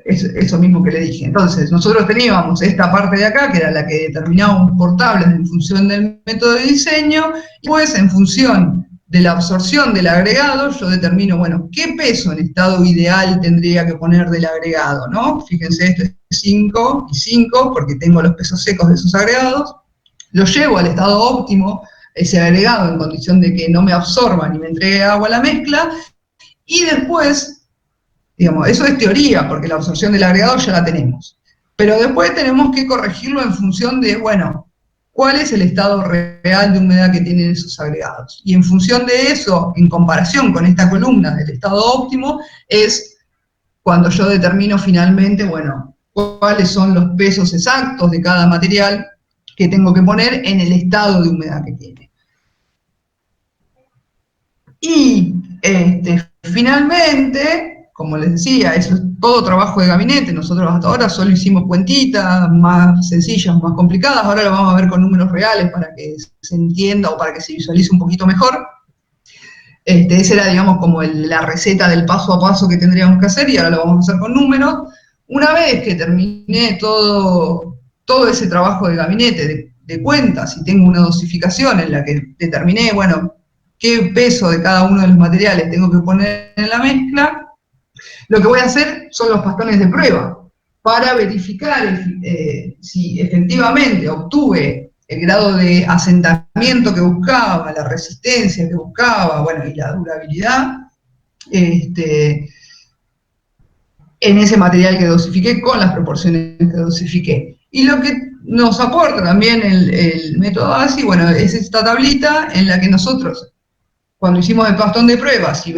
eso mismo que le dije. Entonces, nosotros teníamos esta parte de acá, que era la que determinábamos por tablas en función del método de diseño, y pues en función de la absorción del agregado, yo determino, bueno, qué peso en estado ideal tendría que poner del agregado, ¿no? Fíjense, esto es 5 y 5, porque tengo los pesos secos de esos agregados, lo llevo al estado óptimo, ese agregado, en condición de que no me absorba ni me entregue agua a la mezcla, y después, digamos, eso es teoría, porque la absorción del agregado ya la tenemos. Pero después tenemos que corregirlo en función de, bueno, cuál es el estado real de humedad que tienen esos agregados. Y en función de eso, en comparación con esta columna del estado óptimo, es cuando yo determino finalmente, bueno, cuáles son los pesos exactos de cada material que tengo que poner en el estado de humedad que tiene. Y finalmente, como les decía, eso es todo trabajo de gabinete. Nosotros hasta ahora solo hicimos cuentitas más sencillas, más complicadas. Ahora lo vamos a ver con números reales para que se entienda o para que se visualice un poquito mejor. Esa era, digamos, como la receta del paso a paso que tendríamos que hacer, y ahora lo vamos a hacer con números. Una vez que terminé todo ese trabajo de gabinete, de cuentas, y tengo una dosificación en la que determiné, bueno, qué peso de cada uno de los materiales tengo que poner en la mezcla, lo que voy a hacer son los pastones de prueba, para verificar si efectivamente obtuve el grado de asentamiento que buscaba, la resistencia que buscaba, bueno, y la durabilidad, en ese material que dosifiqué con las proporciones que dosifiqué. Y lo que nos aporta también el método ASI, bueno, es esta tablita en la que nosotros, cuando hicimos el pastón de prueba, si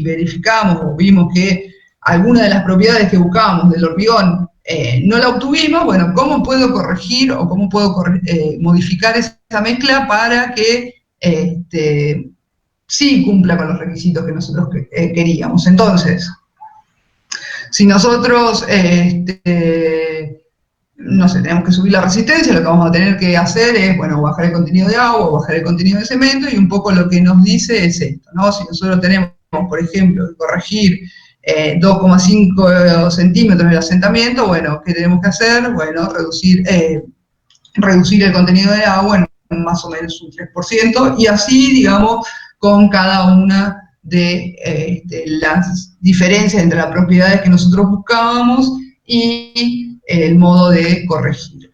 verificamos o vimos que alguna de las propiedades que buscábamos del hormigón no la obtuvimos, bueno, ¿cómo puedo corregir o cómo puedo modificar esa mezcla para que sí cumpla con los requisitos que nosotros queríamos? Entonces, si nosotros, no sé, tenemos que subir la resistencia, lo que vamos a tener que hacer es, bueno, bajar el contenido de agua, bajar el contenido de cemento, y un poco lo que nos dice es esto, ¿no? Si nosotros tenemos, por ejemplo, que corregir 2,5 centímetros del asentamiento, bueno, ¿qué tenemos que hacer? Bueno, reducir el contenido de agua en más o menos un 3%, y así, digamos, con cada una de las diferencias entre las propiedades que nosotros buscábamos y el modo de corregirla.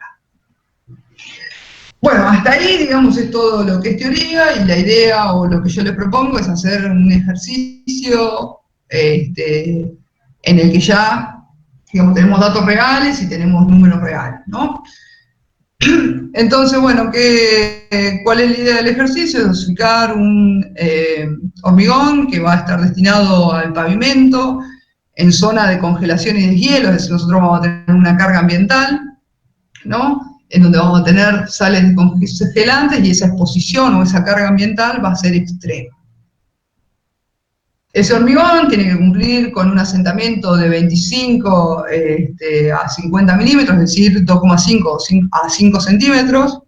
Bueno, hasta ahí, digamos, es todo lo que es teoría, y la idea o lo que yo les propongo es hacer un ejercicio en el que ya, digamos, tenemos datos reales y tenemos números reales, ¿no? Entonces, bueno, ¿cuál es la idea del ejercicio? Es dosificar un hormigón que va a estar destinado al pavimento en zona de congelación y deshielo, es decir, nosotros vamos a tener una carga ambiental, ¿no? En donde vamos a tener sales descongelantes, y esa exposición o esa carga ambiental va a ser extrema. Ese hormigón tiene que cumplir con un asentamiento de 25 a 50 milímetros, es decir, 2,5 a 5 centímetros.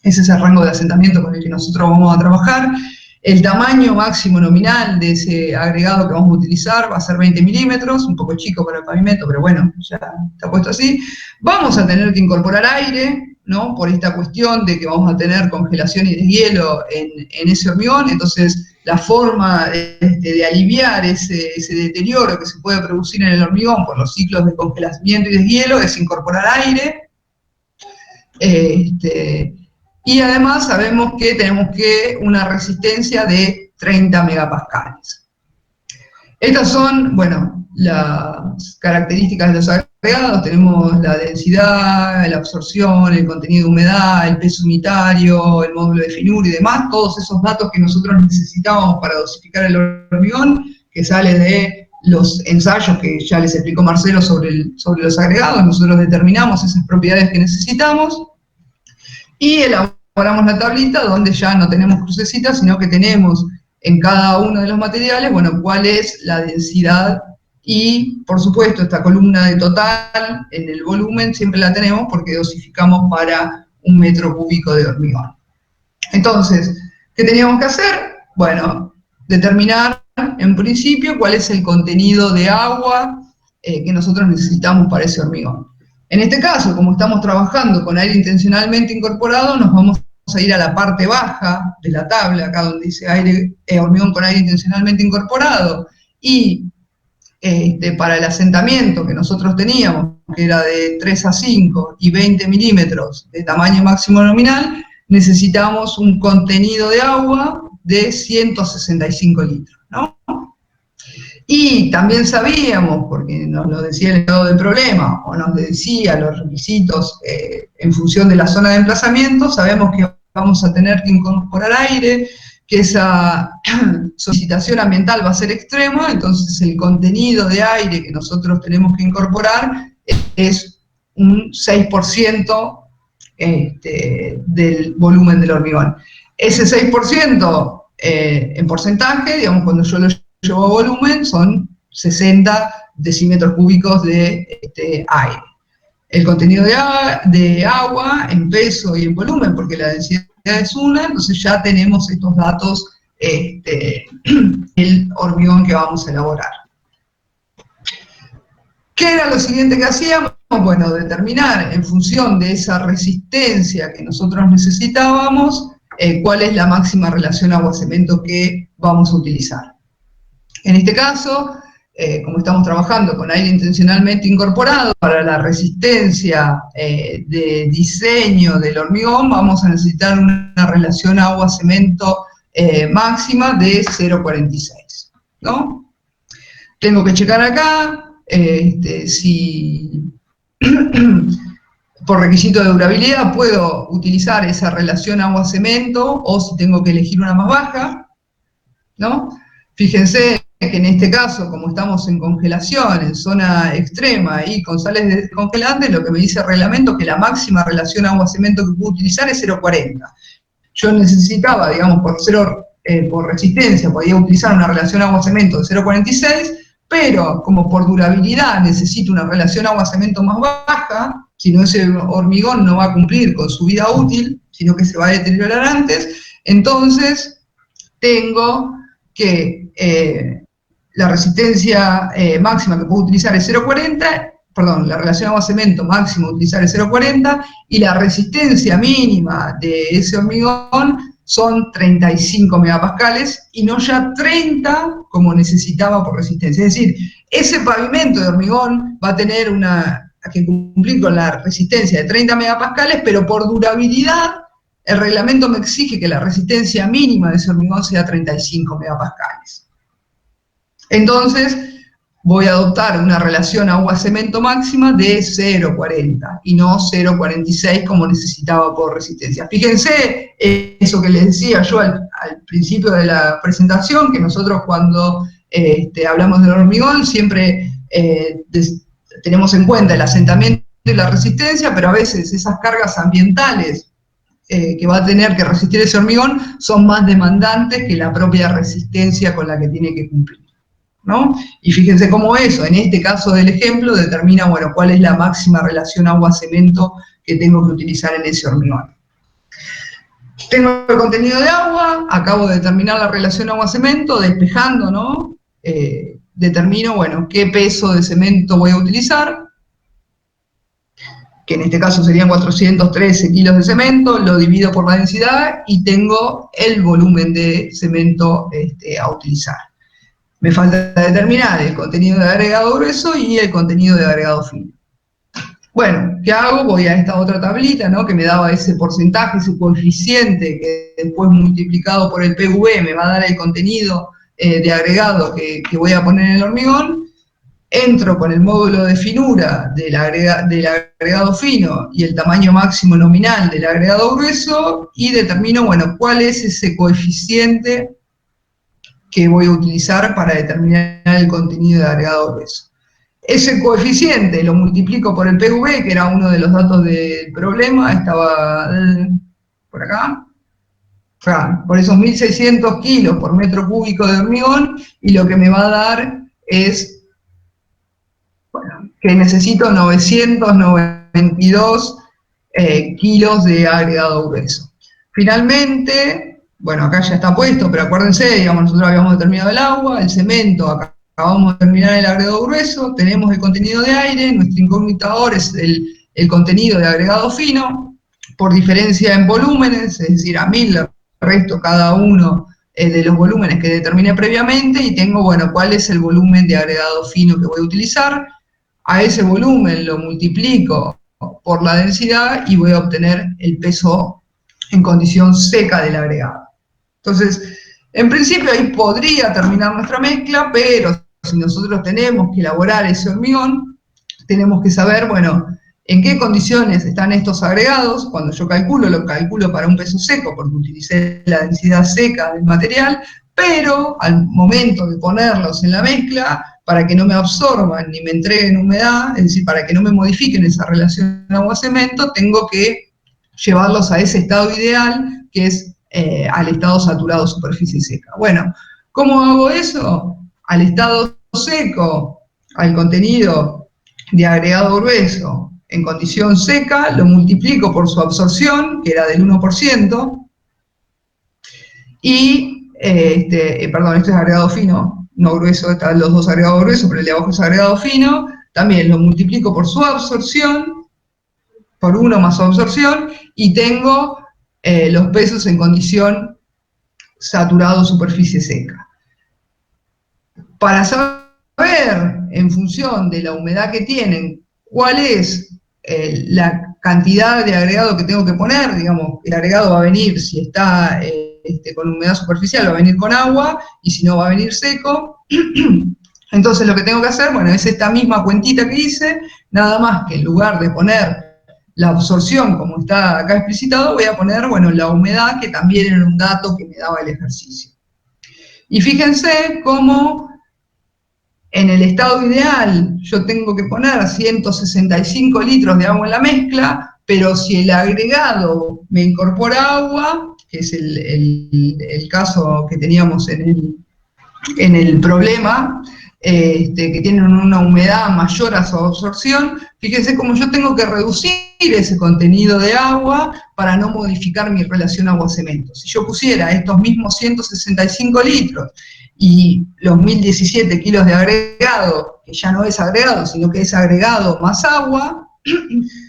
Ese es el rango de asentamiento con el que nosotros vamos a trabajar. El tamaño máximo nominal de ese agregado que vamos a utilizar va a ser 20 milímetros, un poco chico para el pavimento, pero bueno, ya está puesto así. Vamos a tener que incorporar aire, ¿no? Por esta cuestión de que vamos a tener congelación y deshielo en ese hormigón. Entonces, la forma de aliviar ese deterioro que se puede producir en el hormigón por los ciclos de congelamiento y deshielo es incorporar aire. Y además sabemos que tenemos una resistencia de 30 megapascales. Estas son, bueno, las características de los agregados. Tenemos la densidad, la absorción, el contenido de humedad, el peso unitario, el módulo de finura y demás, todos esos datos que nosotros necesitábamos para dosificar el hormigón, que sale de los ensayos que ya les explicó Marcelo sobre los agregados. Nosotros determinamos esas propiedades que necesitamos y elaboramos la tablita donde ya no tenemos crucecitas, sino que tenemos en cada uno de los materiales, bueno, cuál es la densidad, y por supuesto esta columna de total en el volumen siempre la tenemos porque dosificamos para 1 metro cúbico de hormigón. Entonces, ¿qué teníamos que hacer? Bueno, determinar en principio cuál es el contenido de agua que nosotros necesitamos para ese hormigón. En este caso, como estamos trabajando con aire intencionalmente incorporado, nos vamos a ir a la parte baja de la tabla, acá donde dice hormigón con aire intencionalmente incorporado, y para el asentamiento que nosotros teníamos, que era de 3 a 5 y 20 milímetros de tamaño máximo nominal, necesitamos un contenido de agua de 165 litros, ¿no? Y también sabíamos, porque nos lo decía el estado del problema, o nos decía los requisitos en función de la zona de emplazamiento, sabemos que vamos a tener que incorporar aire, que esa solicitación ambiental va a ser extrema, entonces el contenido de aire que nosotros tenemos que incorporar es un 6% del volumen del hormigón. Ese 6% en porcentaje, digamos, cuando yo lo llevo a volumen, son 60 decímetros cúbicos de aire. El contenido de agua en peso y en volumen, porque la densidad es una, entonces ya tenemos estos datos el hormigón que vamos a elaborar. ¿Qué era lo siguiente que hacíamos? Bueno, determinar en función de esa resistencia que nosotros necesitábamos, cuál es la máxima relación agua-cemento que vamos a utilizar. En este caso, como estamos trabajando con aire intencionalmente incorporado, para la resistencia de diseño del hormigón vamos a necesitar una relación agua-cemento máxima de 0,46, ¿no? Tengo que checar acá si por requisito de durabilidad puedo utilizar esa relación agua-cemento o si tengo que elegir una más baja, ¿no? Fíjense que en este caso, como estamos en congelación, en zona extrema y con sales descongelantes, lo que me dice el reglamento es que la máxima relación agua-cemento que puedo utilizar es 0,40. Yo necesitaba, digamos, por resistencia, podía utilizar una relación agua-cemento de 0,46, pero como por durabilidad necesito una relación agua-cemento más baja, si no ese hormigón no va a cumplir con su vida útil, sino que se va a deteriorar antes, entonces tengo que la resistencia máxima que puedo utilizar es 0,40, perdón, la relación agua-cemento máxima a utilizar es 0,40, y la resistencia mínima de ese hormigón son 35 megapascales, y no ya 30 como necesitaba por resistencia. Es decir, ese pavimento de hormigón va a tener que cumplir con la resistencia de 30 megapascales, pero por durabilidad el reglamento me exige que la resistencia mínima de ese hormigón sea 35 megapascales. Entonces, voy a adoptar una relación agua-cemento máxima de 0,40 y no 0,46 como necesitaba por resistencia. Fíjense eso que les decía yo al principio de la presentación, que nosotros cuando hablamos del hormigón siempre tenemos en cuenta el asentamiento y la resistencia, pero a veces esas cargas ambientales que va a tener que resistir ese hormigón son más demandantes que la propia resistencia con la que tiene que cumplir, ¿no? Y fíjense cómo eso, en este caso del ejemplo, determina, bueno, cuál es la máxima relación agua-cemento que tengo que utilizar en ese hormigón. Tengo el contenido de agua, acabo de determinar la relación agua-cemento, despejando, ¿no? Determino, bueno, qué peso de cemento voy a utilizar, que en este caso serían 413 kilos de cemento, lo divido por la densidad y tengo el volumen de cemento a utilizar. Me falta determinar el contenido de agregado grueso y el contenido de agregado fino. Bueno, ¿qué hago? Voy a esta otra tablita, ¿no?, que me daba ese porcentaje, ese coeficiente, que después multiplicado por el PV me va a dar el contenido de agregado que voy a poner en el hormigón. Entro con el módulo de finura del agregado fino y el tamaño máximo nominal del agregado grueso y determino, bueno, cuál es ese coeficiente que voy a utilizar para determinar el contenido de agregado grueso. Ese coeficiente lo multiplico por el PV, que era uno de los datos del problema, estaba por acá, por esos 1.600 kilos por metro cúbico de hormigón, y lo que me va a dar es, bueno, que necesito 992 kilos de agregado grueso. Finalmente, bueno, acá ya está puesto, pero acuérdense, digamos, nosotros habíamos determinado el agua, el cemento, acabamos de determinar el agregado grueso, tenemos el contenido de aire, nuestra incógnita ahora es el contenido de agregado fino. por diferencia en volúmenes, es decir, a 1000 le resto cada uno de los volúmenes que determiné previamente y tengo, bueno, cuál es el volumen de agregado fino que voy a utilizar. A ese volumen lo multiplico por la densidad y voy a obtener el peso en condición seca del agregado. Entonces, en principio ahí podría terminar nuestra mezcla, pero si nosotros tenemos que elaborar ese hormigón, tenemos que saber, bueno, en qué condiciones están estos agregados. Cuando yo calculo, lo calculo para un peso seco, porque utilicé la densidad seca del material, pero al momento de ponerlos en la mezcla, para que no me absorban ni me entreguen humedad, es decir, para que no me modifiquen esa relación agua-cemento, tengo que llevarlos a ese estado ideal, que es al estado saturado superficie seca. Bueno, ¿cómo hago eso? Al estado seco, al contenido de agregado grueso en condición seca, lo multiplico por su absorción, que era del 1%, y, perdón, esto es agregado fino, no grueso, están los dos agregados gruesos, pero el de abajo es agregado fino, también lo multiplico por su absorción, por 1 más su absorción, y tengo los pesos en condición saturado superficie seca. Para saber, en función de la humedad que tienen, cuál es la cantidad de agregado que tengo que poner, digamos, el agregado va a venir, si está con humedad superficial, va a venir con agua, y si no, va a venir seco. Entonces lo que tengo que hacer, bueno, es esta misma cuentita que hice, nada más que en lugar de poner la absorción, como está acá explicitado, voy a poner, bueno, la humedad, que también era un dato que me daba el ejercicio. Y fíjense cómo en el estado ideal yo tengo que poner 165 litros de agua en la mezcla, pero si el agregado me incorpora agua, que es el caso que teníamos en el problema, que tienen una humedad mayor a su absorción, fíjense cómo yo tengo que reducir ese contenido de agua para no modificar mi relación agua-cemento. Si yo pusiera estos mismos 165 litros y los 1017 kilos de agregado, que ya no es agregado, sino que es agregado más agua,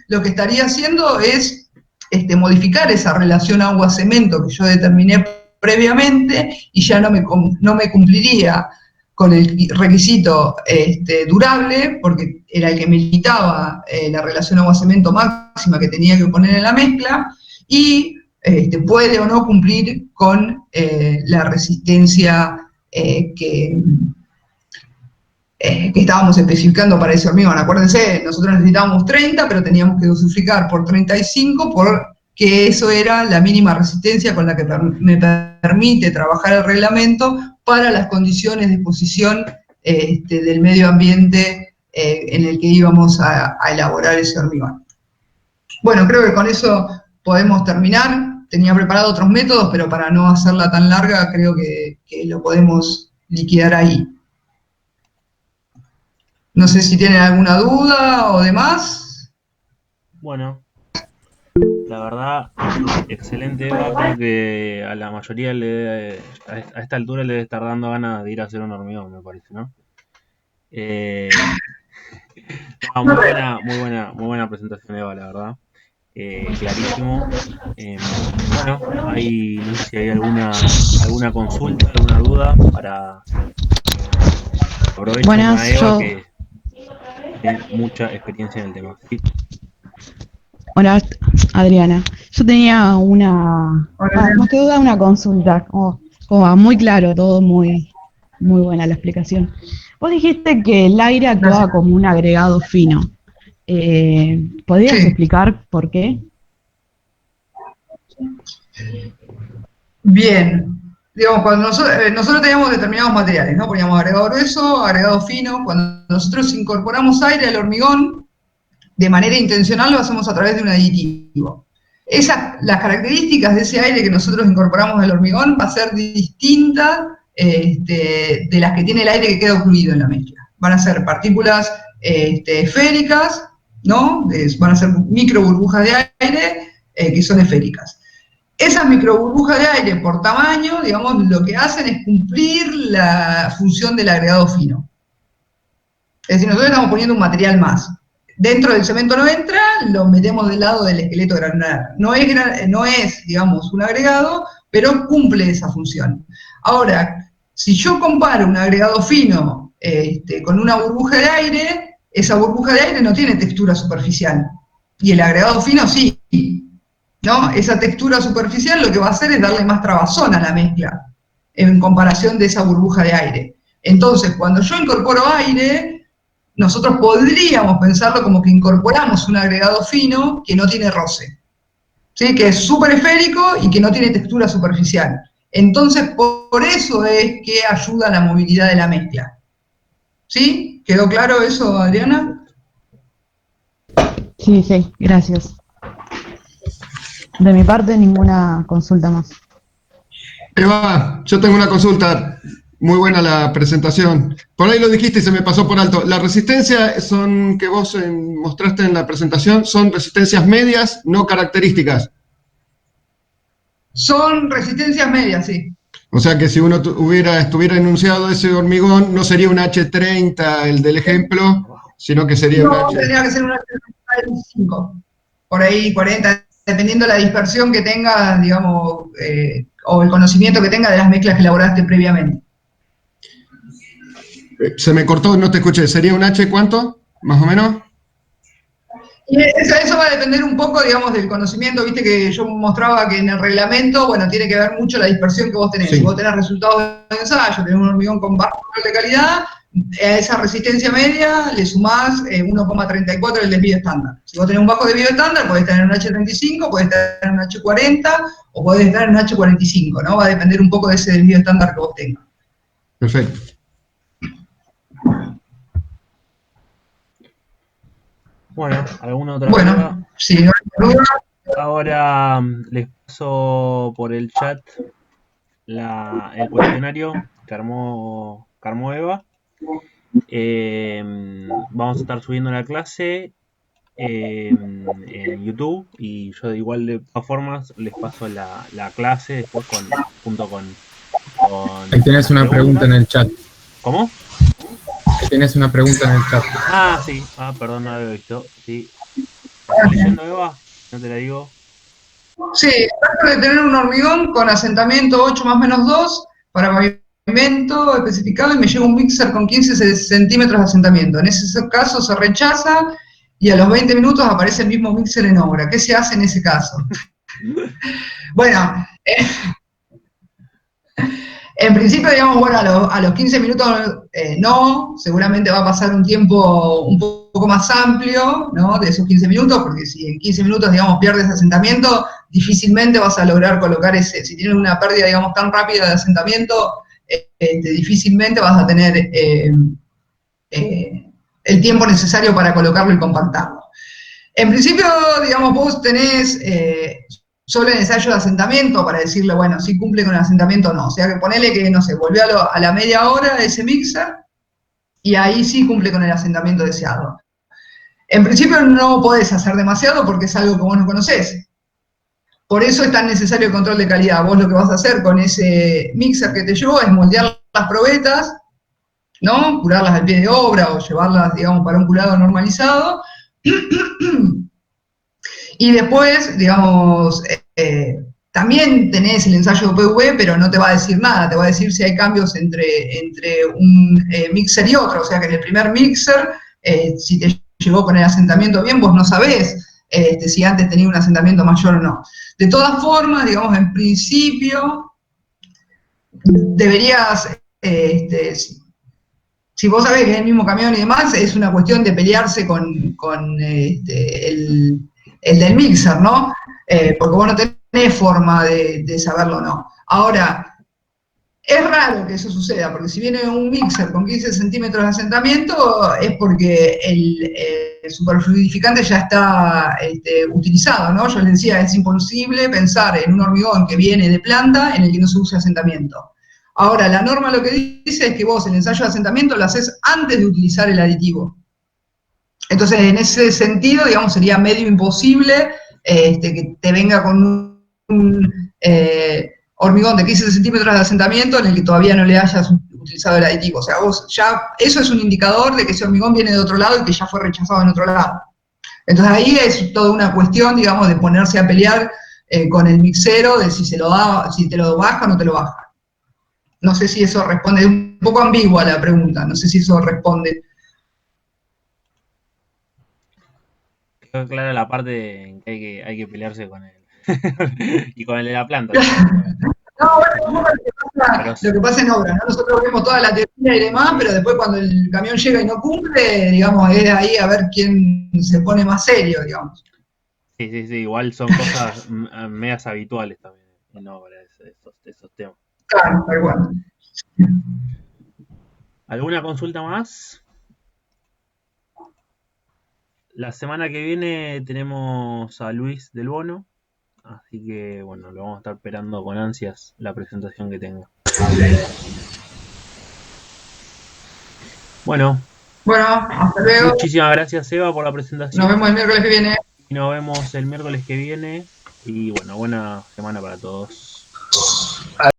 lo que estaría haciendo es modificar esa relación agua-cemento que yo determiné previamente y ya no me cumpliría con el requisito durable, porque era el que me limitaba la relación agua-cemento máxima que tenía que poner en la mezcla, y puede o no cumplir con la resistencia que estábamos especificando para ese hormigón. Acuérdense, nosotros necesitábamos 30, pero teníamos que dosificar por 35, porque eso era la mínima resistencia con la que me permite trabajar el reglamento para las condiciones de exposición del medio ambiente en el que íbamos a elaborar ese hormigón. Bueno, creo que con eso podemos terminar. Tenía preparado otros métodos, pero para no hacerla tan larga, creo que lo podemos liquidar ahí. No sé si tienen alguna duda o demás. Bueno, la verdad, excelente, Eva. Creo que a la mayoría a esta altura le debe estar dando ganas de ir a hacer un hormigón, me parece, ¿no? Muy buena presentación, Eva, la verdad. Clarísimo. Bueno, no sé si hay alguna consulta, alguna duda para aprovechar a Eva, que tiene mucha experiencia en el tema. ¿Sí? Hola, Adriana. Yo tenía más que duda, una consulta. Muy claro, todo muy buena la explicación. Vos dijiste que el aire actuaba como un agregado fino. ¿Podrías explicar por qué? Bien. Digamos, cuando nosotros teníamos determinados materiales, ¿no? Poníamos agregado grueso, agregado fino. Cuando nosotros incorporamos aire al hormigón, de manera intencional lo hacemos a través de un aditivo. Las características de ese aire que nosotros incorporamos al hormigón va a ser distinta de las que tiene el aire que queda ocluido en la mezcla. Van a ser partículas esféricas, ¿no? Van a ser micro burbujas de aire que son esféricas. Esas microburbujas de aire por tamaño, digamos, lo que hacen es cumplir la función del agregado fino. Es decir, nosotros estamos poniendo un material más. dentro del cemento no entra, lo metemos del lado del esqueleto granular. No es, digamos, un agregado, pero cumple esa función. Ahora, si yo comparo un agregado fino con una burbuja de aire, esa burbuja de aire no tiene textura superficial, y el agregado fino sí, ¿no? Esa textura superficial lo que va a hacer es darle más trabazón a la mezcla, en comparación de esa burbuja de aire. Entonces, cuando yo incorporo aire, nosotros podríamos pensarlo como que incorporamos un agregado fino que no tiene roce, ¿sí? Que es súper esférico y que no tiene textura superficial. Entonces, por eso es que ayuda a la movilidad de la mezcla. ¿Sí? ¿Quedó claro eso, Adriana? Sí, sí, gracias. De mi parte, ninguna consulta más. Eva, yo tengo una consulta. Muy buena la presentación. Por ahí lo dijiste y se me pasó por alto. ¿La resistencia que vos mostraste en la presentación son resistencias medias, no características? Son resistencias medias, sí. O sea que si uno estuviera enunciado ese hormigón, no sería un H30 el del ejemplo, sino que sería un H... tendría que ser un H35, por ahí 40, dependiendo de la dispersión que tenga, digamos, o el conocimiento que tenga de las mezclas que elaboraste previamente. Se me cortó, no te escuché. ¿Sería un H cuánto, más o menos? Y eso va a depender un poco, digamos, del conocimiento. Viste que yo mostraba que en el reglamento, bueno, tiene que ver mucho la dispersión que vos tenés. Sí. Si vos tenés resultados de ensayo, tenés un hormigón con bajo control de calidad, a esa resistencia media le sumás 1,34 del desvío estándar. Si vos tenés un bajo desvío estándar, podés tener un H35, podés tener un H40 o podés tener un H45, ¿no? Va a depender un poco de ese desvío estándar que vos tengas. Perfecto. Bueno, ¿alguna otra Bueno, duda? si no hay duda, Ahora les paso por el chat el cuestionario que armó Eva. Vamos a estar subiendo la clase en YouTube, y yo igual de todas formas les paso la clase después junto con Ahí tenés una pregunta en el chat. ¿Cómo? Ahí tenés una pregunta en el chat. Ah, sí. Ah, perdón, no la había visto. Sí. ¿Estás leyendo, Eva? No te la digo. sí, trato de tener un hormigón con asentamiento 8 más menos 2 para pavimento especificado y me lleva un mixer con 15 centímetros de asentamiento. En ese caso se rechaza y a los 20 minutos aparece el mismo mixer en obra. ¿Qué se hace en ese caso? Bueno, en principio, digamos, bueno, a los 15 minutos no, seguramente va a pasar un tiempo un poco más amplio, ¿no? De esos 15 minutos, porque si en 15 minutos, digamos, pierdes asentamiento, difícilmente vas a lograr colocar si tienes una pérdida, digamos, tan rápida de asentamiento, difícilmente vas a tener el tiempo necesario para colocarlo y compactarlo. En principio, digamos, vos tenés solo el ensayo de asentamiento para decirle, bueno, si cumple con el asentamiento o no. O sea, que ponele que, no sé, volvió a la media hora de ese mixer y ahí sí cumple con el asentamiento deseado. En principio no podés hacer demasiado porque es algo que vos no conocés. Por eso es tan necesario el control de calidad. Vos lo que vas a hacer con ese mixer que te llevó es moldear las probetas, ¿no? Curarlas al pie de obra o llevarlas, digamos, para un curado normalizado. Y después, digamos, también tenés el ensayo de PV, pero no te va a decir nada, te va a decir si hay cambios entre un mixer y otro. O sea que en el primer mixer, si te llegó con el asentamiento bien, vos no sabés si antes tenía un asentamiento mayor o no. De todas formas, digamos, en principio, deberías, si vos sabés que es el mismo camión y demás, es una cuestión de pelearse con el del mixer, ¿no? Porque vos no tenés forma de saberlo o no. Ahora, es raro que eso suceda, porque si viene un mixer con 15 centímetros de asentamiento, es porque el superfluidificante ya está utilizado, ¿no? Yo les decía, es imposible pensar en un hormigón que viene de planta en el que no se use asentamiento. Ahora, la norma lo que dice es que vos el ensayo de asentamiento lo haces antes de utilizar el aditivo. Entonces, en ese sentido, digamos, sería medio imposible que te venga con un hormigón de 15 centímetros de asentamiento en el que todavía no le hayas utilizado el aditivo. O sea, vos ya, eso es un indicador de que ese hormigón viene de otro lado y que ya fue rechazado en otro lado. Entonces ahí es toda una cuestión, digamos, de ponerse a pelear con el mixero, de si se lo da, si te lo baja o no te lo baja. No sé si eso responde, es un poco ambigua la pregunta, no sé si eso responde. Quedó clara la parte en que hay que pelearse con él. Y con el de la planta. No, bueno, un poco Pero lo que pasa en obra, ¿no? Nosotros vemos toda la teoría y demás, pero después cuando el camión llega y no cumple, digamos, es ahí a ver quién se pone más serio, digamos. sí, igual son cosas medias habituales también en obra, esos temas. Claro, tal cual. ¿Alguna consulta más? La semana que viene tenemos a Luis del Bono, así que bueno, lo vamos a estar esperando con ansias la presentación que tenga. Bueno, Hasta luego. muchísimas gracias Eva por la presentación. Nos vemos el miércoles que viene. Y nos vemos el miércoles que viene. Y bueno, buena semana para todos.